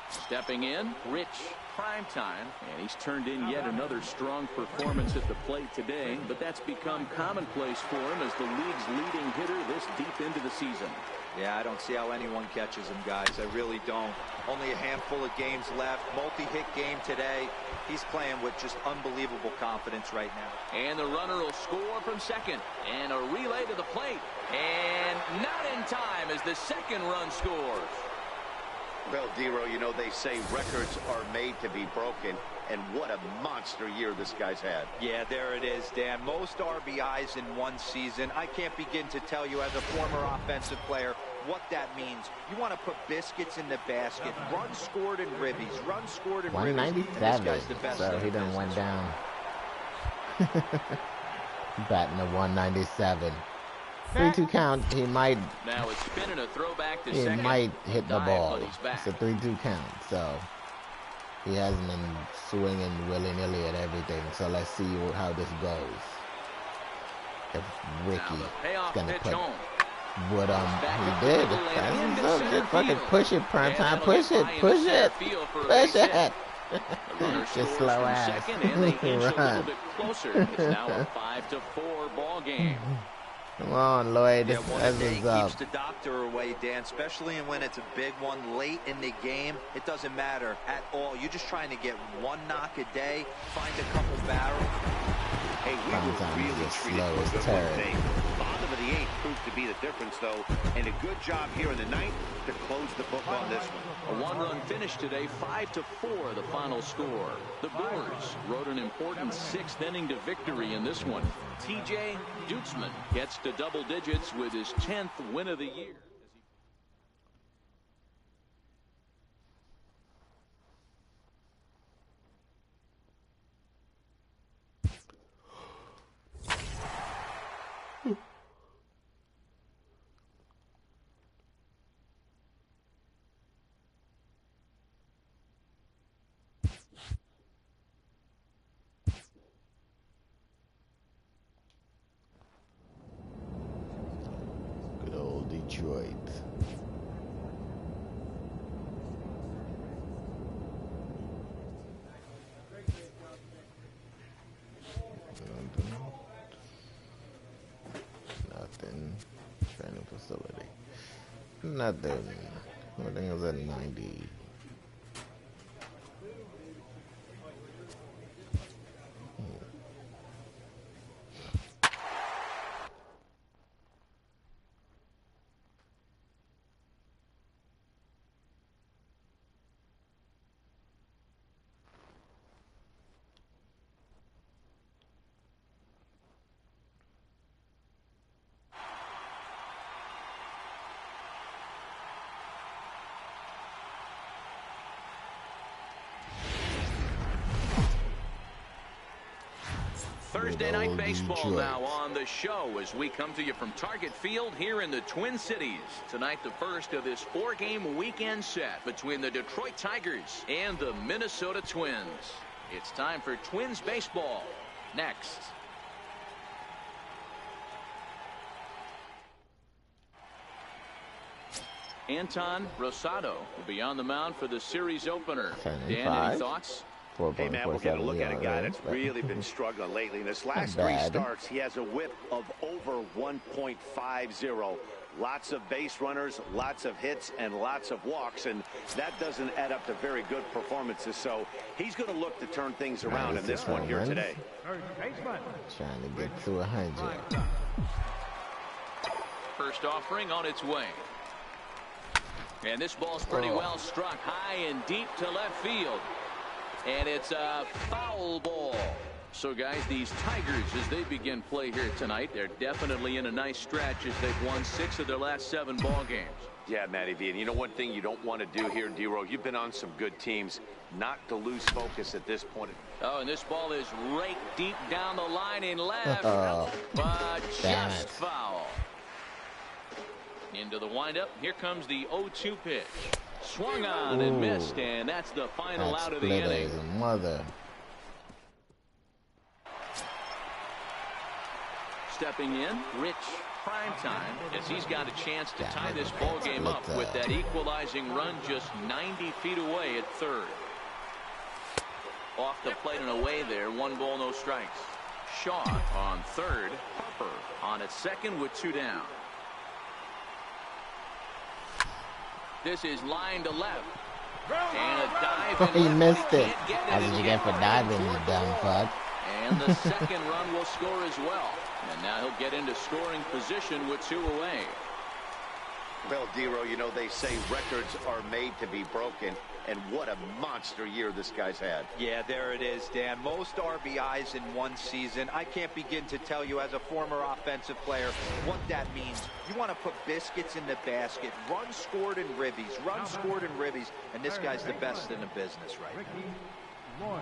Stepping in, Rich Primetime, and he's turned in yet another strong performance at the plate today, but that's become commonplace for him as the league's leading hitter this deep into the season. Yeah, I don't see how anyone catches him, guys. I really don't. Only a handful of games left. Multi-hit game today. He's playing with just unbelievable confidence right now. And the runner will score from second. And a relay to the plate. And not in time as the second run scores. Well, Dero, you know, they say records are made to be broken, and what a monster year this guy's had. Yeah, there it is, Dan. Most RBIs in one season. I can't begin to tell you as a former offensive player what that means. You want to put biscuits in the basket. Runs scored in ribbies. Runs scored in 197, so he done went down. Batting to 197. 3-2 count. He might. Now it's spinning a throwback to he second. Might hit the ball. It's a 3-2 count, so he hasn't been swinging willy-nilly at everything. So let's see how this goes. If Ricky's gonna put wood on, he did. Just fucking push it, Primetime. Push it, push it, push it. Just slow ass. Run. It's now a 5-4 ball game. Come on, Lloyd. Yeah, one day keeps the doctor away, Dan, especially when it's a big one late in the game. It doesn't matter at all. You're just trying to get one knock a day, find a couple barrels. Hey, we were really slow as terrible. Bottom of the 8th proved to be the difference, though, and a good job here in the 9th to close the book on this one. A one-run finish today, 5-4, the final score. The Brewers rode an important 6th inning to victory in this one. TJ Dutzman gets to double digits with his 10th win of the year. Detroit. Nothing. Training facility. Nothing. Everything was at 90. Thursday night baseball now on the show as we come to you from Target Field here in the Twin Cities. Tonight, the first of this 4-game weekend set between the Detroit Tigers and the Minnesota Twins. It's time for Twins baseball next. Anton Rosado will be on the mound for the series opener. Dan, any thoughts? Hey, man, we're going to look at a guy that's really been struggling lately. In his last 3 starts, he has a whip of over 1.50. Lots of base runners, lots of hits, and lots of walks, and that doesn't add up to very good performances. So he's going to look to turn things around in this one here today. Trying to get to 100. First offering on its way. And this ball's pretty well struck high and deep to left field. And it's a foul ball. So, guys, these Tigers, as they begin play here tonight, they're definitely in a nice stretch as they've won 6 of their last 7 ball games. Yeah, Matty V. And you know one thing you don't want to do here, Dero, you've been on some good teams, not to lose focus at this point. Oh, and this ball is raked deep down the line in left, but just foul. Into the windup. Here comes the 0-2 pitch. Swung on and missed, and that's the final out of the inning. Mother. Stepping in, Rich Primetime, as he's got a chance to tie this ball game up with that equalizing run just 90 feet away at third. Off the plate and away there. 1 ball, no strikes. Shaw on third. Harper on at second with 2 down. This is line to left. And a dive. He missed it. That's what you get for diving, you dumb fuck. And the second run will score as well. And now he'll get into scoring position with 2 away. Well, Dero, you know, they say records are made to be broken. And what a monster year this guy's had. Yeah, there it is, Dan. Most RBIs in one season. I can't begin to tell you as a former offensive player what that means. You want to put biscuits in the basket. Runs scored in ribbies. Runs scored in ribbies. And this guy's the best in the business right now.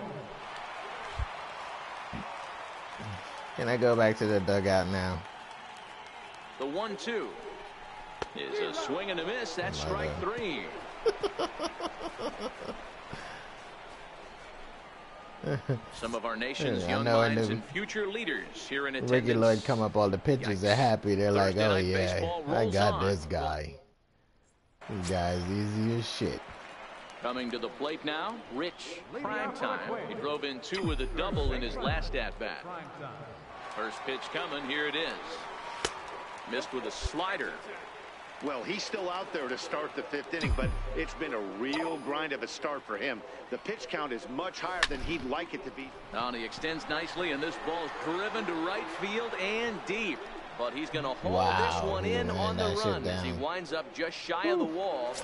Can I go back to the dugout now? The 1-2 is a swing and a miss. That's strike 3. Some of our nation's young minds and future leaders here in attendance. Ricky Lloyd come up, all the pitchers are happy. They're like, oh yeah, I got this guy. This guy's easy as shit. Coming to the plate now, Rich Primetime. He drove in 2 with a double in his last at-bat. First pitch coming, here it is. Missed with a slider. Well, he's still out there to start the 5th inning, but it's been a real grind of a start for him. The pitch count is much higher than he'd like it to be. Now he extends nicely, and this ball is driven to right field and deep. But he's going to haul this one in on the run as he winds up just shy of the wall.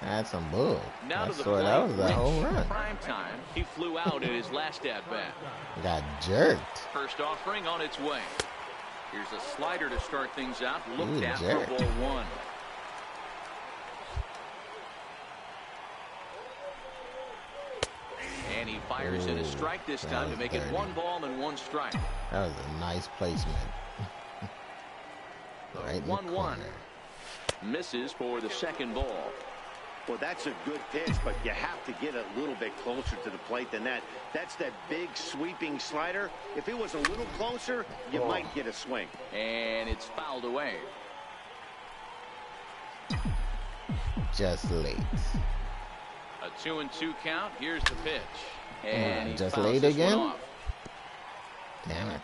That's some bull. Now that was a home run. Primetime. He flew out in his last at-bat. Got jerked. First offering on its way. Here's a slider to start things out. Looked at for ball 1. And he fires in a strike this time to make it 1 ball and 1 strike. That was a nice placement. Right in the 1-1. Misses for the second ball. Well, that's a good pitch, but you have to get a little bit closer to the plate than that. That's that big sweeping slider. If it was a little closer, you might get a swing. And it's fouled away. Just late. A 2-2 count. Here's the pitch. And just late again? Damn it.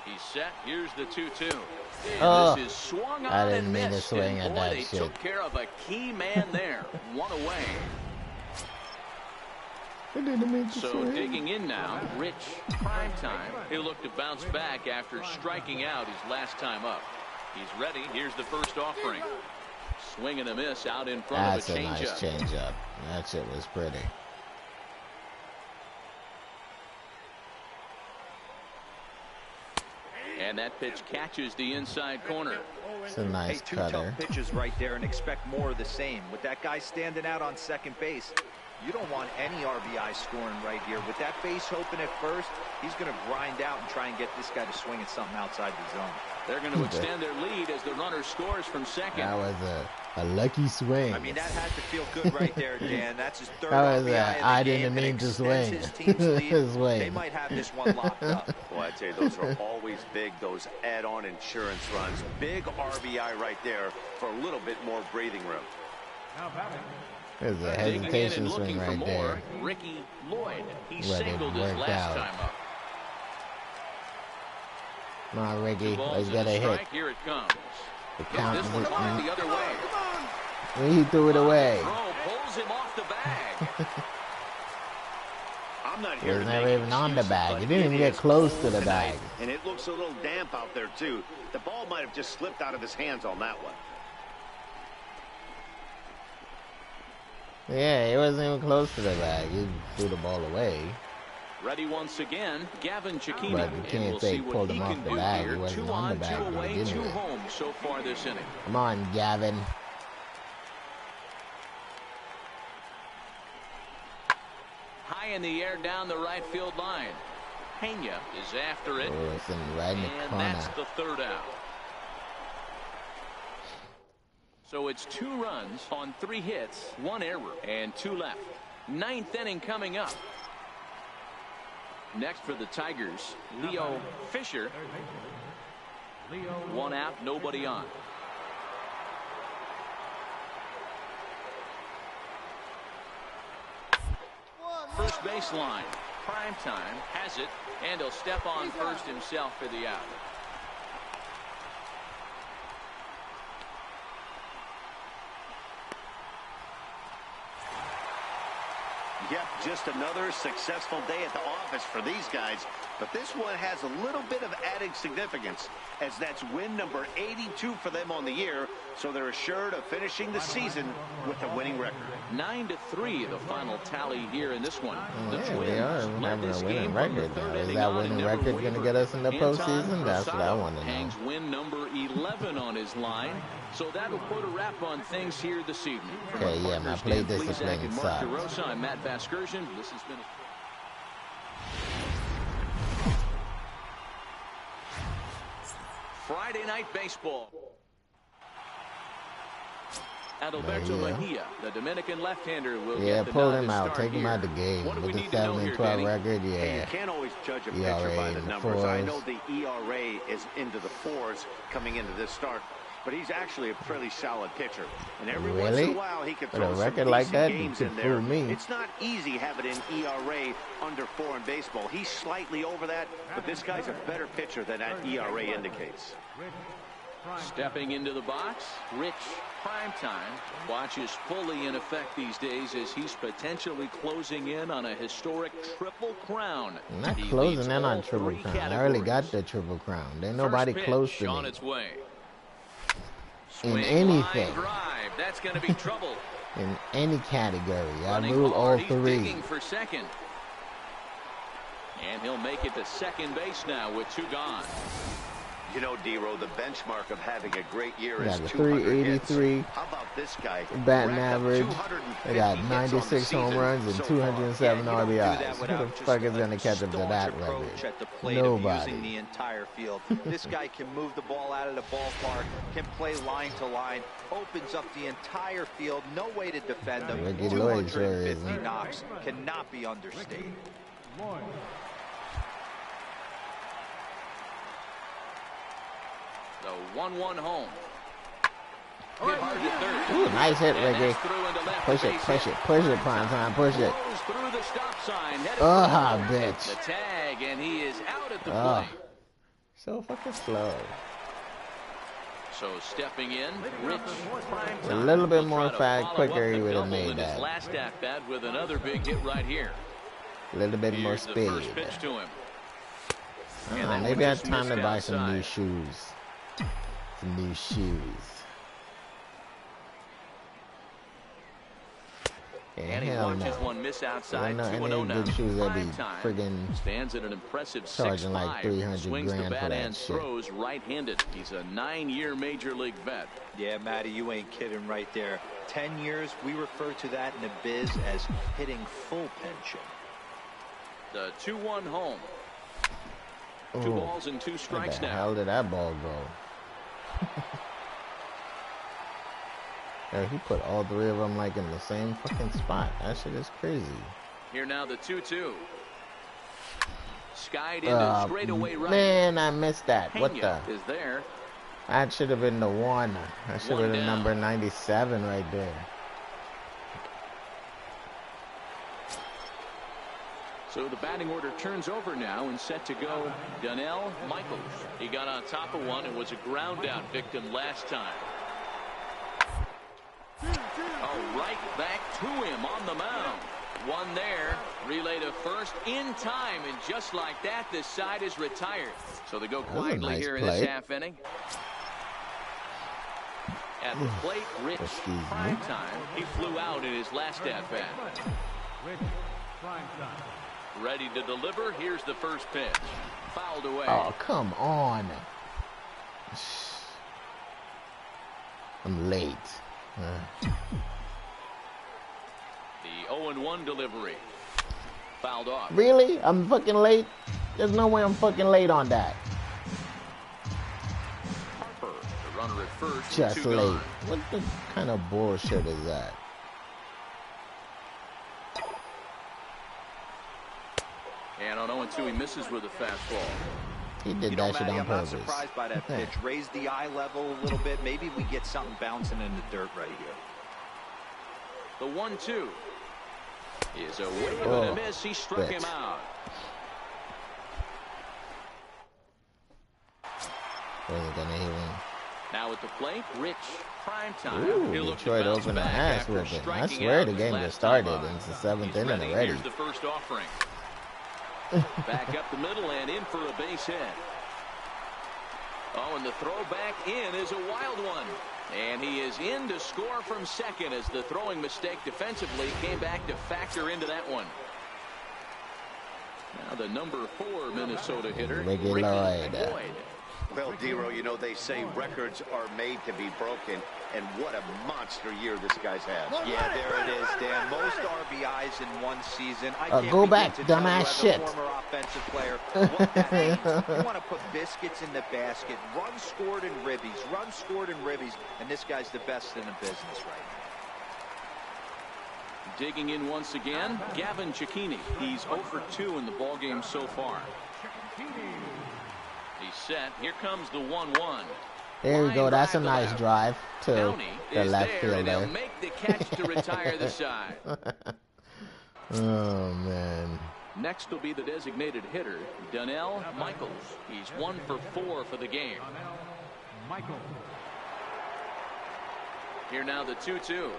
He's set. Here's the 2-2. This is swung on I didn't mean missed. to swing at that they shit. Took care of a key man there. 1 away. I didn't mean to So swing. digging in now, Rich Primetime. He'll look to bounce back after striking out his last time up. He's ready. Here's the first offering. Swing and a miss out in front That's of a a nice changeup. changeup. That shit was pretty. And that pitch catches the inside corner. It's a nice Two cutter. tough pitches right there, and expect more of the same. With that guy standing out on second base, you don't want any RBI scoring right here. With that base open at first, he's going to grind out and try and get this guy to swing at something outside the zone. They're going to extend their lead as the runner scores from second. That was a lucky swing. I mean, that had to feel good right there, Dan. That's his third That was RBI of the I game, didn't and mean to extends swing. his team's lead. Swing. They might have this one locked up. Well, I'd say those are always big, those add-on insurance runs. Big RBI right there for a little bit more breathing room. Now batting. There's a Digging in hesitation and swing looking for right more, there. Ricky Lloyd. He Let it singled his work last out. time up. Come on, Ricky. 2 balls Let's and get a hit. strike. Here it comes. The Hit count this one is flying the other way. he threw it away. Throw pulls him off the bag. I'm not He here was to never make even on the excuses, bag. but He didn't even it get is close cold to the tonight, bag. and it looks a little damp out there, too. The ball might have just slipped out of his hands on that one. Yeah, he wasn't even close to the bag. He threw the ball away. Ready once again, Gavin Cecchini. But you And can't we'll say see what pulled he him off can the do bag. here. He wasn't 2 on the on, bag 2 to away, begin 2 with. home so far this inning. Come on, Gavin. High in the air down the right field line. Pena is after it. Oh, it's in right in the And corner. that's the third out. So it's 2 runs on 3 hits, 1 error, and 2 left. 9th inning coming up. Next for the Tigers, Leo Fisher. 1 out, nobody on. baseline. Primetime has it, and he'll step on first himself for the out. Yep, just another successful day at the office for these guys. But this one has a little bit of added significance, as that's win number 82 for them on the year. So they're assured of finishing the season with a winning record. 9-3, the final tally here in this one. The Twins we are having a winning record now. Is that winning record going to get us in the postseason? That's what I want to know. Hangs win number 11 on his line. So that'll put a wrap on things here this evening. Okay, yeah, my play discipline sucks. I'm Matt Vasgersian. This has been Friday Night Baseball. Adalberto Mejia, the Dominican left-hander, will get the pull nod him to out. start Take him here. out the game. What do With we the need to know here, 7-12 Danny? record, Hey, you can't always judge a pitcher by the numbers. I know the ERA is into the 4s coming into this start, but he's actually a pretty solid pitcher. And every once in a while, he can throw some decent games in there. It's not easy having an ERA under 4 in baseball. He's slightly over that, but this guy's a better pitcher than that ERA indicates. Stepping into the box, Rich Primetime watches fully in effect these days as he's potentially closing in on a historic triple crown. I'm not closing in on triple crown. I already got the triple crown. There's nobody close to me. On its way. In anything. Drive. That's going to be trouble. In any category. I rule all three. Digging for second. And he'll make it to second base now with 2 gone. You know, D-Row, the benchmark of having a great year is 383. How about this guy? Batting average. They got 96 home runs and 207 RBIs. Who the fuck is going to catch up to that record? Nobody. Using the entire field. This guy can move the ball out of the ballpark, can play line to line, opens up the entire field. No way to defend him. 250 knocks cannot be understated. The 1-1 home. Hit hard to third. Ooh, nice hit, Ricky. Push it, Primetime, push it. Through the stop sign. Bitch. The tag, and he is out at the plate. So fucking slow. So stepping in, Rich Primetime. A little bit more quicker, he would have made that. Last at bat with another big hit right here. A little bit more speed. First pitch to him. Maybe I have time to buy some new shoes. Some new shoes. And he watches one miss outside. 2-0 now. Good shoes that be friggin' stands at an impressive charging like 300 Swings grand the bat for that and shit. throws right-handed. He's a 9-year major league vet. Yeah, Matty, you ain't kidding right there. 10 years, we refer to that in the biz as hitting full pension. The 2-1 home. 2 balls and 2 strikes now. Where the hell did that ball go? He put all 3 of them like in the same fucking spot. That shit is crazy. Here now the 2-2. Skied into straightaway right. Man, I missed that. Pena What the? is there. That should have been the 1. That should have been number 97 right there. So the batting order turns over now and set to go. Donnell Michaels. He got on top of one and was a ground out victim last time. Right back to him on the mound. One there. Relay to first in time. And just like that, this side is retired. So they go quietly here in this half inning. At the plate, Rich Primetime. He flew out in his last at-bat. Rich Primetime. Ready to deliver. Here's the first pitch. Fouled away. Oh, come on. I'm late. The 0-1 delivery. Fouled off. Really? I'm fucking late? There's no way I'm fucking late on that. Harper, the runner at first. Just late. What the kind of bullshit is that? And on 0-2, he misses with a fastball. He did that shit on purpose. I'm not surprised by that pitch. Raise the eye level a little bit. Maybe we get something bouncing in the dirt right here. The 1-2. Is a wave and a miss. He struck him out. Wasn't gonna hit him. Now at the plate, Rich. Prime time. Ooh, Detroit opened a ass whipping. I swear the game just started. It's the 7th inning already. Here's the first offering. Back up the middle and in for a base hit. Oh, and the throw back in is a wild one. And he is in to score from second as the throwing mistake defensively came back to factor into that one. Now the number 4 Minnesota hitter, Ricky Lloyd. Well, Dero, you know, they say records are made to be broken, and what a monster year this guy's had. Yeah, there it is, Dan. Most RBIs in one season. Go back, dumbass shit. Former offensive player. What that means, you want to put biscuits in the basket. Runs scored in ribbies. Runs scored in ribbies. And this guy's the best in the business right now. Digging in once again, Gavin Cecchini. He's 0 for 2 in the ballgame so far. He's set. Here comes the 1-1. There we go. That's a nice drive to the left fielder. They'll make the catch to retire the side. Oh, man. Next will be the designated hitter, Donnell Michaels. He's 1 for 4 for the game. Here now the 2-2.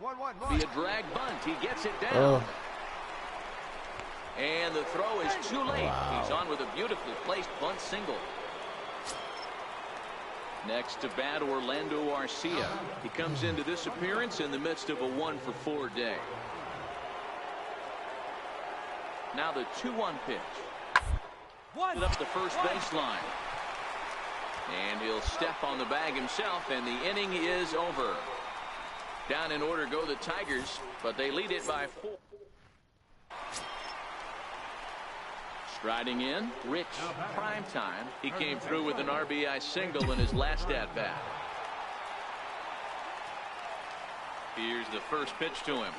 Via drag bunt. He gets it down. Oh. And the throw is too late. Wow. He's on with a beautifully placed bunt single. Next to bat, Orlando Arcia. He comes into this appearance in the midst of a 1 for 4 day. Now the 2-1 pitch. Up the first baseline. And he'll step on the bag himself, and the inning is over. Down in order go the Tigers, but they lead it by 4. Striding in, Rich Primetime. He came through with an RBI single in his last at-bat. Here's the first pitch to him.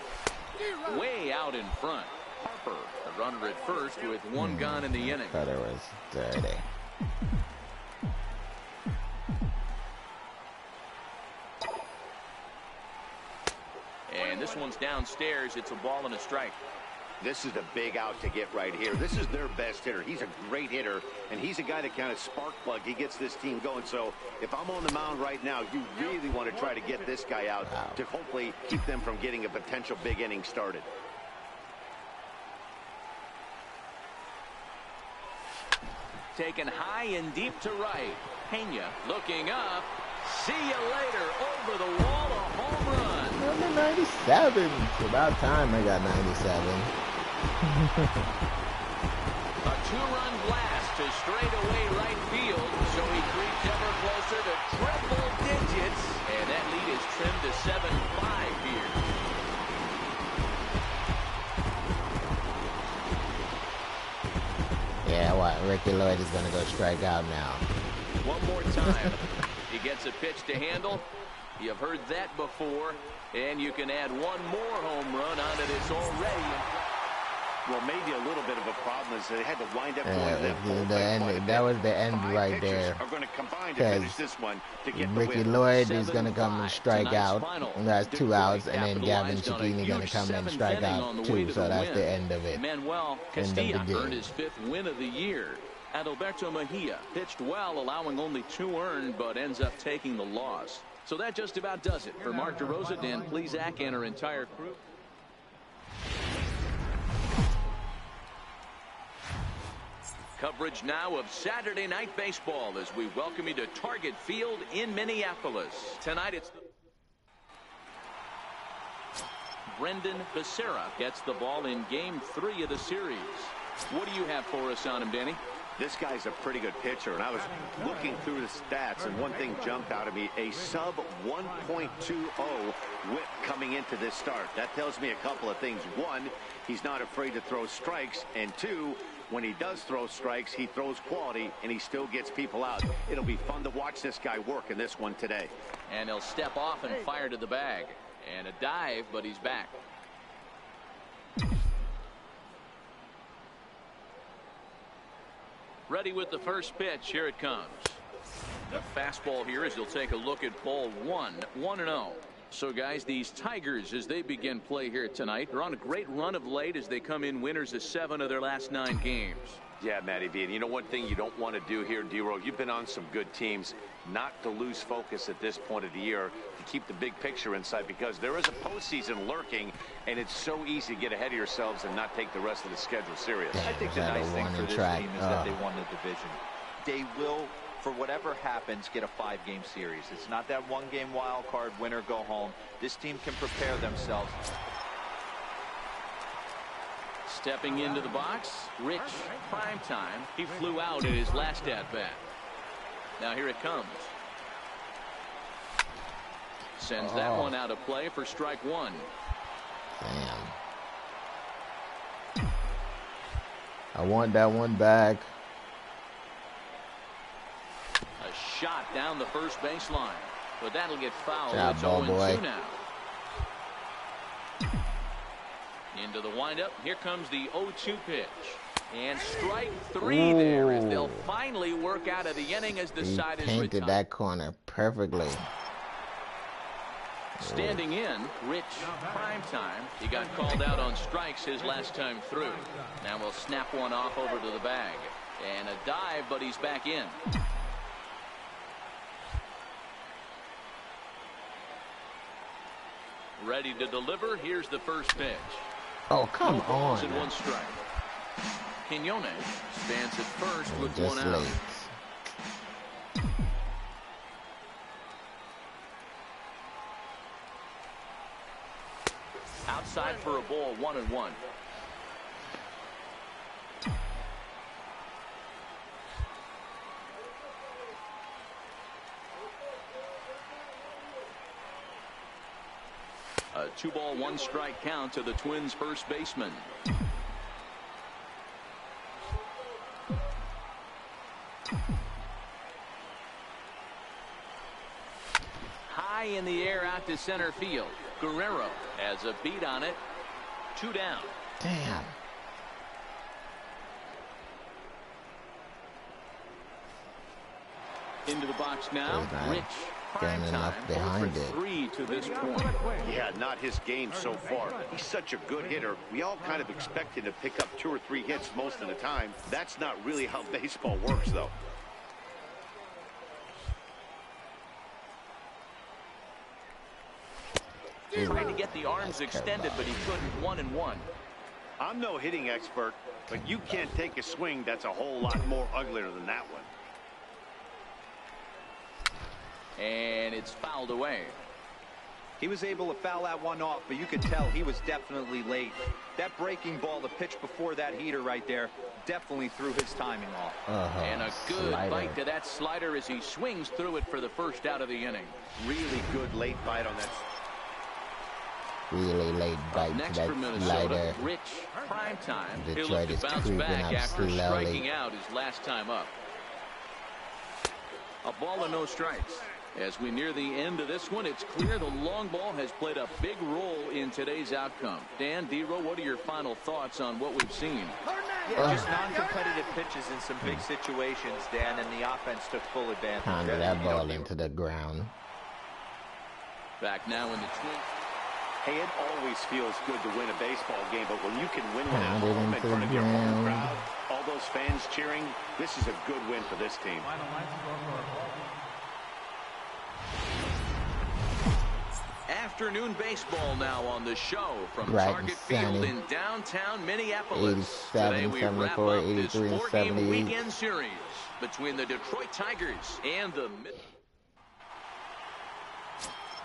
Way out in front. Harper, the runner at first with 1 gone in the inning. Thought it was dirty. And this one's downstairs. It's a ball and a strike. This is the big out to get right here. This is their best hitter. He's a great hitter, and he's a guy that kind of spark plug. He gets this team going. So if I'm on the mound right now, you really want to try to get this guy out to hopefully keep them from getting a potential big inning started. Taken high and deep to right. Pena looking up. See you later. Over the wall, a home run. Number 97. It's about time I got 97. A 2-run blast to straightaway right field, so he creeps ever closer to triple digits, and that lead is trimmed to 7-5 here. Yeah, what? Ricky Lloyd is going to go strike out now. One more time. He gets a pitch to handle. You've heard that before. And you can add 1 more home run onto this already. Well, maybe a little bit of a problem is they had to wind up going that was the end right there. Because Ricky Lloyd is going to come and strike out. And that's 2 outs. And then Gavin Cecchini going to come and strike out 2. So that's the end of it. Manuel Castilla earned his 5th win of the year. Adalberto Mejia pitched well, allowing only 2 earned, but ends up taking the loss. So that just about does it. For Mark DeRosa, Dan Plesac, and our entire crew. Coverage now of Saturday Night Baseball as we welcome you to Target Field in Minneapolis. Tonight it's Brendan Becerra gets the ball in Game 3 of the series. What do you have for us on him, Danny? This guy's a pretty good pitcher, and I was looking through the stats, and one thing jumped out at me, a sub 1.20 whip coming into this start. That tells me a couple of things. 1, he's not afraid to throw strikes, and 2, when he does throw strikes, he throws quality, and he still gets people out. It'll be fun to watch this guy work in this one today. And he'll step off and fire to the bag. And a dive, but he's back. Ready with the first pitch. Here it comes. The fastball here as he'll take a look at ball 1. 1-0. So, guys, these Tigers, as they begin play here tonight, are on a great run of late as they come in winners of 7 of their last 9 games. Yeah, Matty V. And you know one thing you don't want to do here, D-Row, you've been on some good teams, not to lose focus at this point of the year, to keep the big picture in sight, because there is a postseason lurking, and it's so easy to get ahead of yourselves and not take the rest of the schedule serious. I think the nice thing for this team is that they won the division. They will, for whatever happens, get a 5-game series. It's not that 1-game wild card, win or go home. This team can prepare themselves. Stepping into the box, Rich, prime time. He flew out at his last at-bat. Now here it comes. Sends that one out of play for strike 1. Damn. I want that one back. A shot down the first baseline, but that'll get fouled. Job, it's ball 0-2 now. Into the windup. Here comes the 0-2 pitch. And strike 3 there as they'll finally work out of the inning as the side is retired. Painted that corner perfectly. Standing in, Rich, prime time. He got called out on strikes his last time through. Now we'll snap one off over to the bag. And a dive, but he's back in. Ready to deliver. Here's the first pitch. Oh, come on. And 1 strike. Quinones stands at first with 1 out. Late. Outside for a ball, 1-1. A 2-ball, 1-strike count to the Twins' first baseman. High in the air out to center field. Guerrero has a beat on it. 2 down. Damn. Into the box now. Rich. Getting enough behind it. 3 to this point. Yeah, not his game so far. He's such a good hitter. We all kind of expect him to pick up 2 or 3 hits most of the time. That's not really how baseball works, though. Trying to get the arms extended, but he couldn't. 1-1. I'm no hitting expert, but you can't take a swing that's a whole lot more uglier than that one. And it's fouled away. He was able to foul that one off, but you could tell he was definitely late. That breaking ball, the pitch before that heater right there, definitely threw his timing off. And a good bite to that slider as he swings through it for the first out of the inning. Really good late bite on that. Really late bite Next to that for Minnesota, slider. Rich, prime time. He'll Detroit look is to bounce creeping back up after slowly. striking out his last time up. A ball and no strikes. As we near the end of this one, it's clear the long ball has played a big role in today's outcome. Dan, D-Row, what are your final thoughts on what we've seen? Yeah, just non-competitive pitches in some big situations, Dan, and the offense took full advantage. Pounded that ball into the ground. Back now in the Twins. Hey, it always feels good to win a baseball game, but when you can win one at home in front of your home crowd, all those fans cheering, this is a good win for this team. Afternoon baseball now on the show from Bright Target Field in downtown Minneapolis. 87, Today we 74, wrap up 83, this 4-game 78. weekend series between the Detroit Tigers and the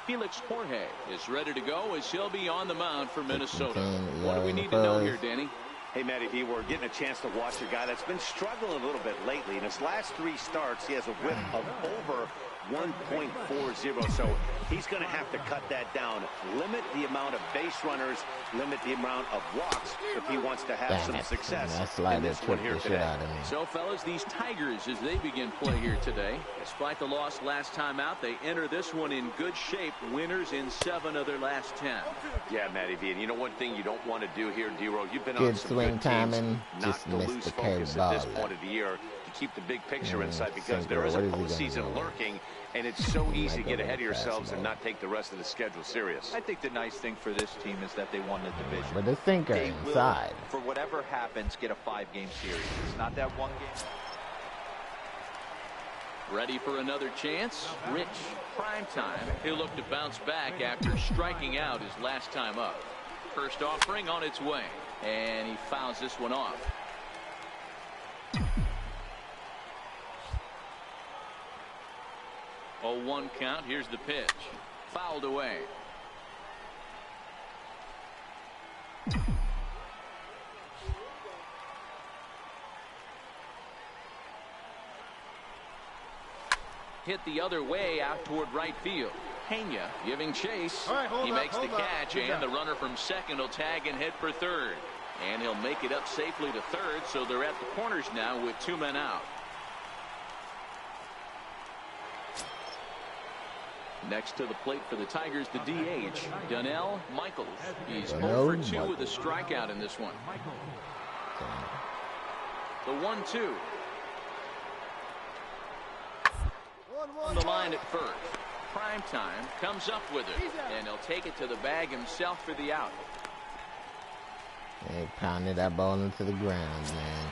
Felix Jorge is ready to go as he'll be on the mound for Minnesota. What do we need to know here, Danny? Hey, Matty V, we're getting a chance to watch a guy that's been struggling a little bit lately. In his last 3 starts, he has a whip of over 1.40, so he's going to have to cut that down, limit the amount of base runners, limit the amount of walks if he wants to have some success in this one here today. So, fellas, these Tigers, as they begin play here today, despite the loss last time out, they enter this one in good shape, winners in 7 of their last 10. Yeah, Matty V, and you know one thing you don't want to do here, D-Row, you've been Good on some swing good timing, teams, not just to missed lose the focus at this curveball. point of the year, to keep the big picture inside because there is a postseason lurking, and it's so easy to get ahead of yourselves and not take the rest of the schedule serious. I think the nice thing for this team is that they won the division. But the sinker inside. For whatever happens, get a 5-game series. It's not that one game. Ready for another chance? Rich, prime time. He'll look to bounce back after striking out his last time up. First offering on its way, and he fouls this one off. Oh, 1 count. Here's the pitch. Fouled away. Hit the other way out toward right field. Pena giving chase. He makes the catch, and the runner from second will tag and head for third. And he'll make it up safely to third, so they're at the corners now with 2 men out. Next to the plate for the Tigers, the DH, Donnell Michaels. He's 0 for 2 with a strikeout in this one. The 1-2. On the line at first. Prime time comes up with it, and he'll take it to the bag himself for the out. They pounded that ball into the ground, man.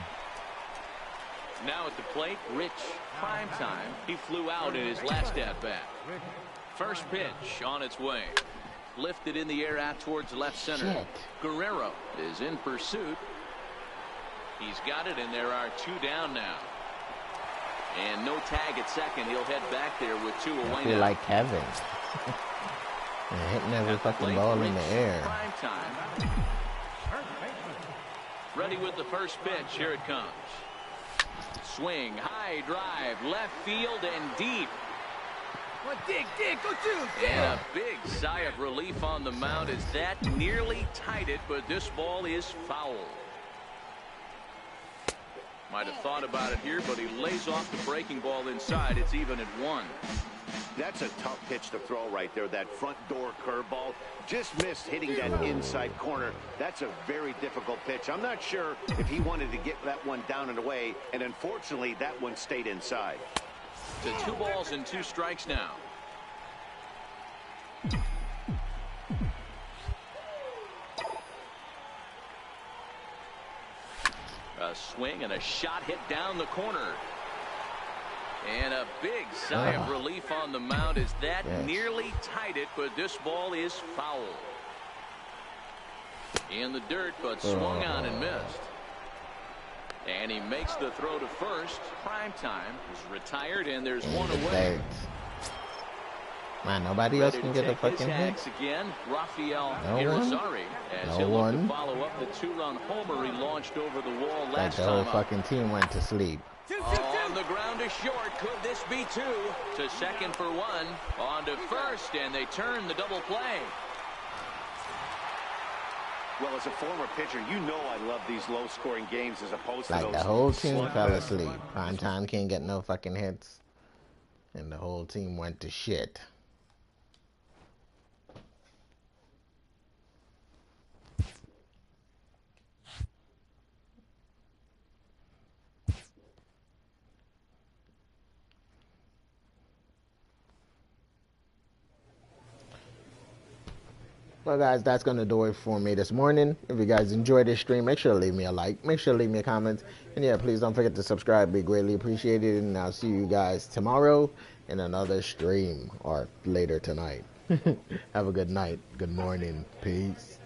Now at the plate, Rich. Prime time. He flew out in his last at-bat. First pitch on its way. Lifted in the air out towards left center. Shit. Guerrero is in pursuit. He's got it, and there are 2 down now. And no tag at second. He'll head back there with 2 away. I feel like Kevin. Hitting every fucking ball in the air. Prime time. Ready with the first pitch. Here it comes. Swing, high drive, left field and deep. Dig, go to. And a big sigh of relief on the mound as that nearly tied it, but this ball is foul. Might have thought about it here, but he lays off the breaking ball inside. It's even at 1. That's a tough pitch to throw right there. That front door curveball just missed hitting that inside corner. That's a very difficult pitch. I'm not sure if he wanted to get that one down and away, and unfortunately that one stayed inside. To 2 balls and 2 strikes now. A swing and a shot hit down the corner. And a big sigh of relief on the mound as that nearly tied it, but this ball is foul. In the dirt, but swung on and missed. And he makes the throw to first. Prime time is retired, and there's 1 away. Man, nobody else can get a fucking hit. Again, Rafael Irizarry, as he'll look to follow up the 2-run homer he launched over the wall last time. The whole fucking team went to sleep. On the ground is short. Could this be 2? To second for 1. On to first, and they turn the double play. Well, as a former pitcher, you know I love these low-scoring games as opposed to those. Like the whole team fell asleep. Prime time can't get no fucking hits, and the whole team went to shit. Well, guys, that's going to do it for me this morning. If you guys enjoyed this stream, make sure to leave me a like. Make sure to leave me a comment. And, yeah, please don't forget to subscribe. Be greatly appreciated. And I'll see you guys tomorrow in another stream or later tonight. Have a good night. Good morning. Peace.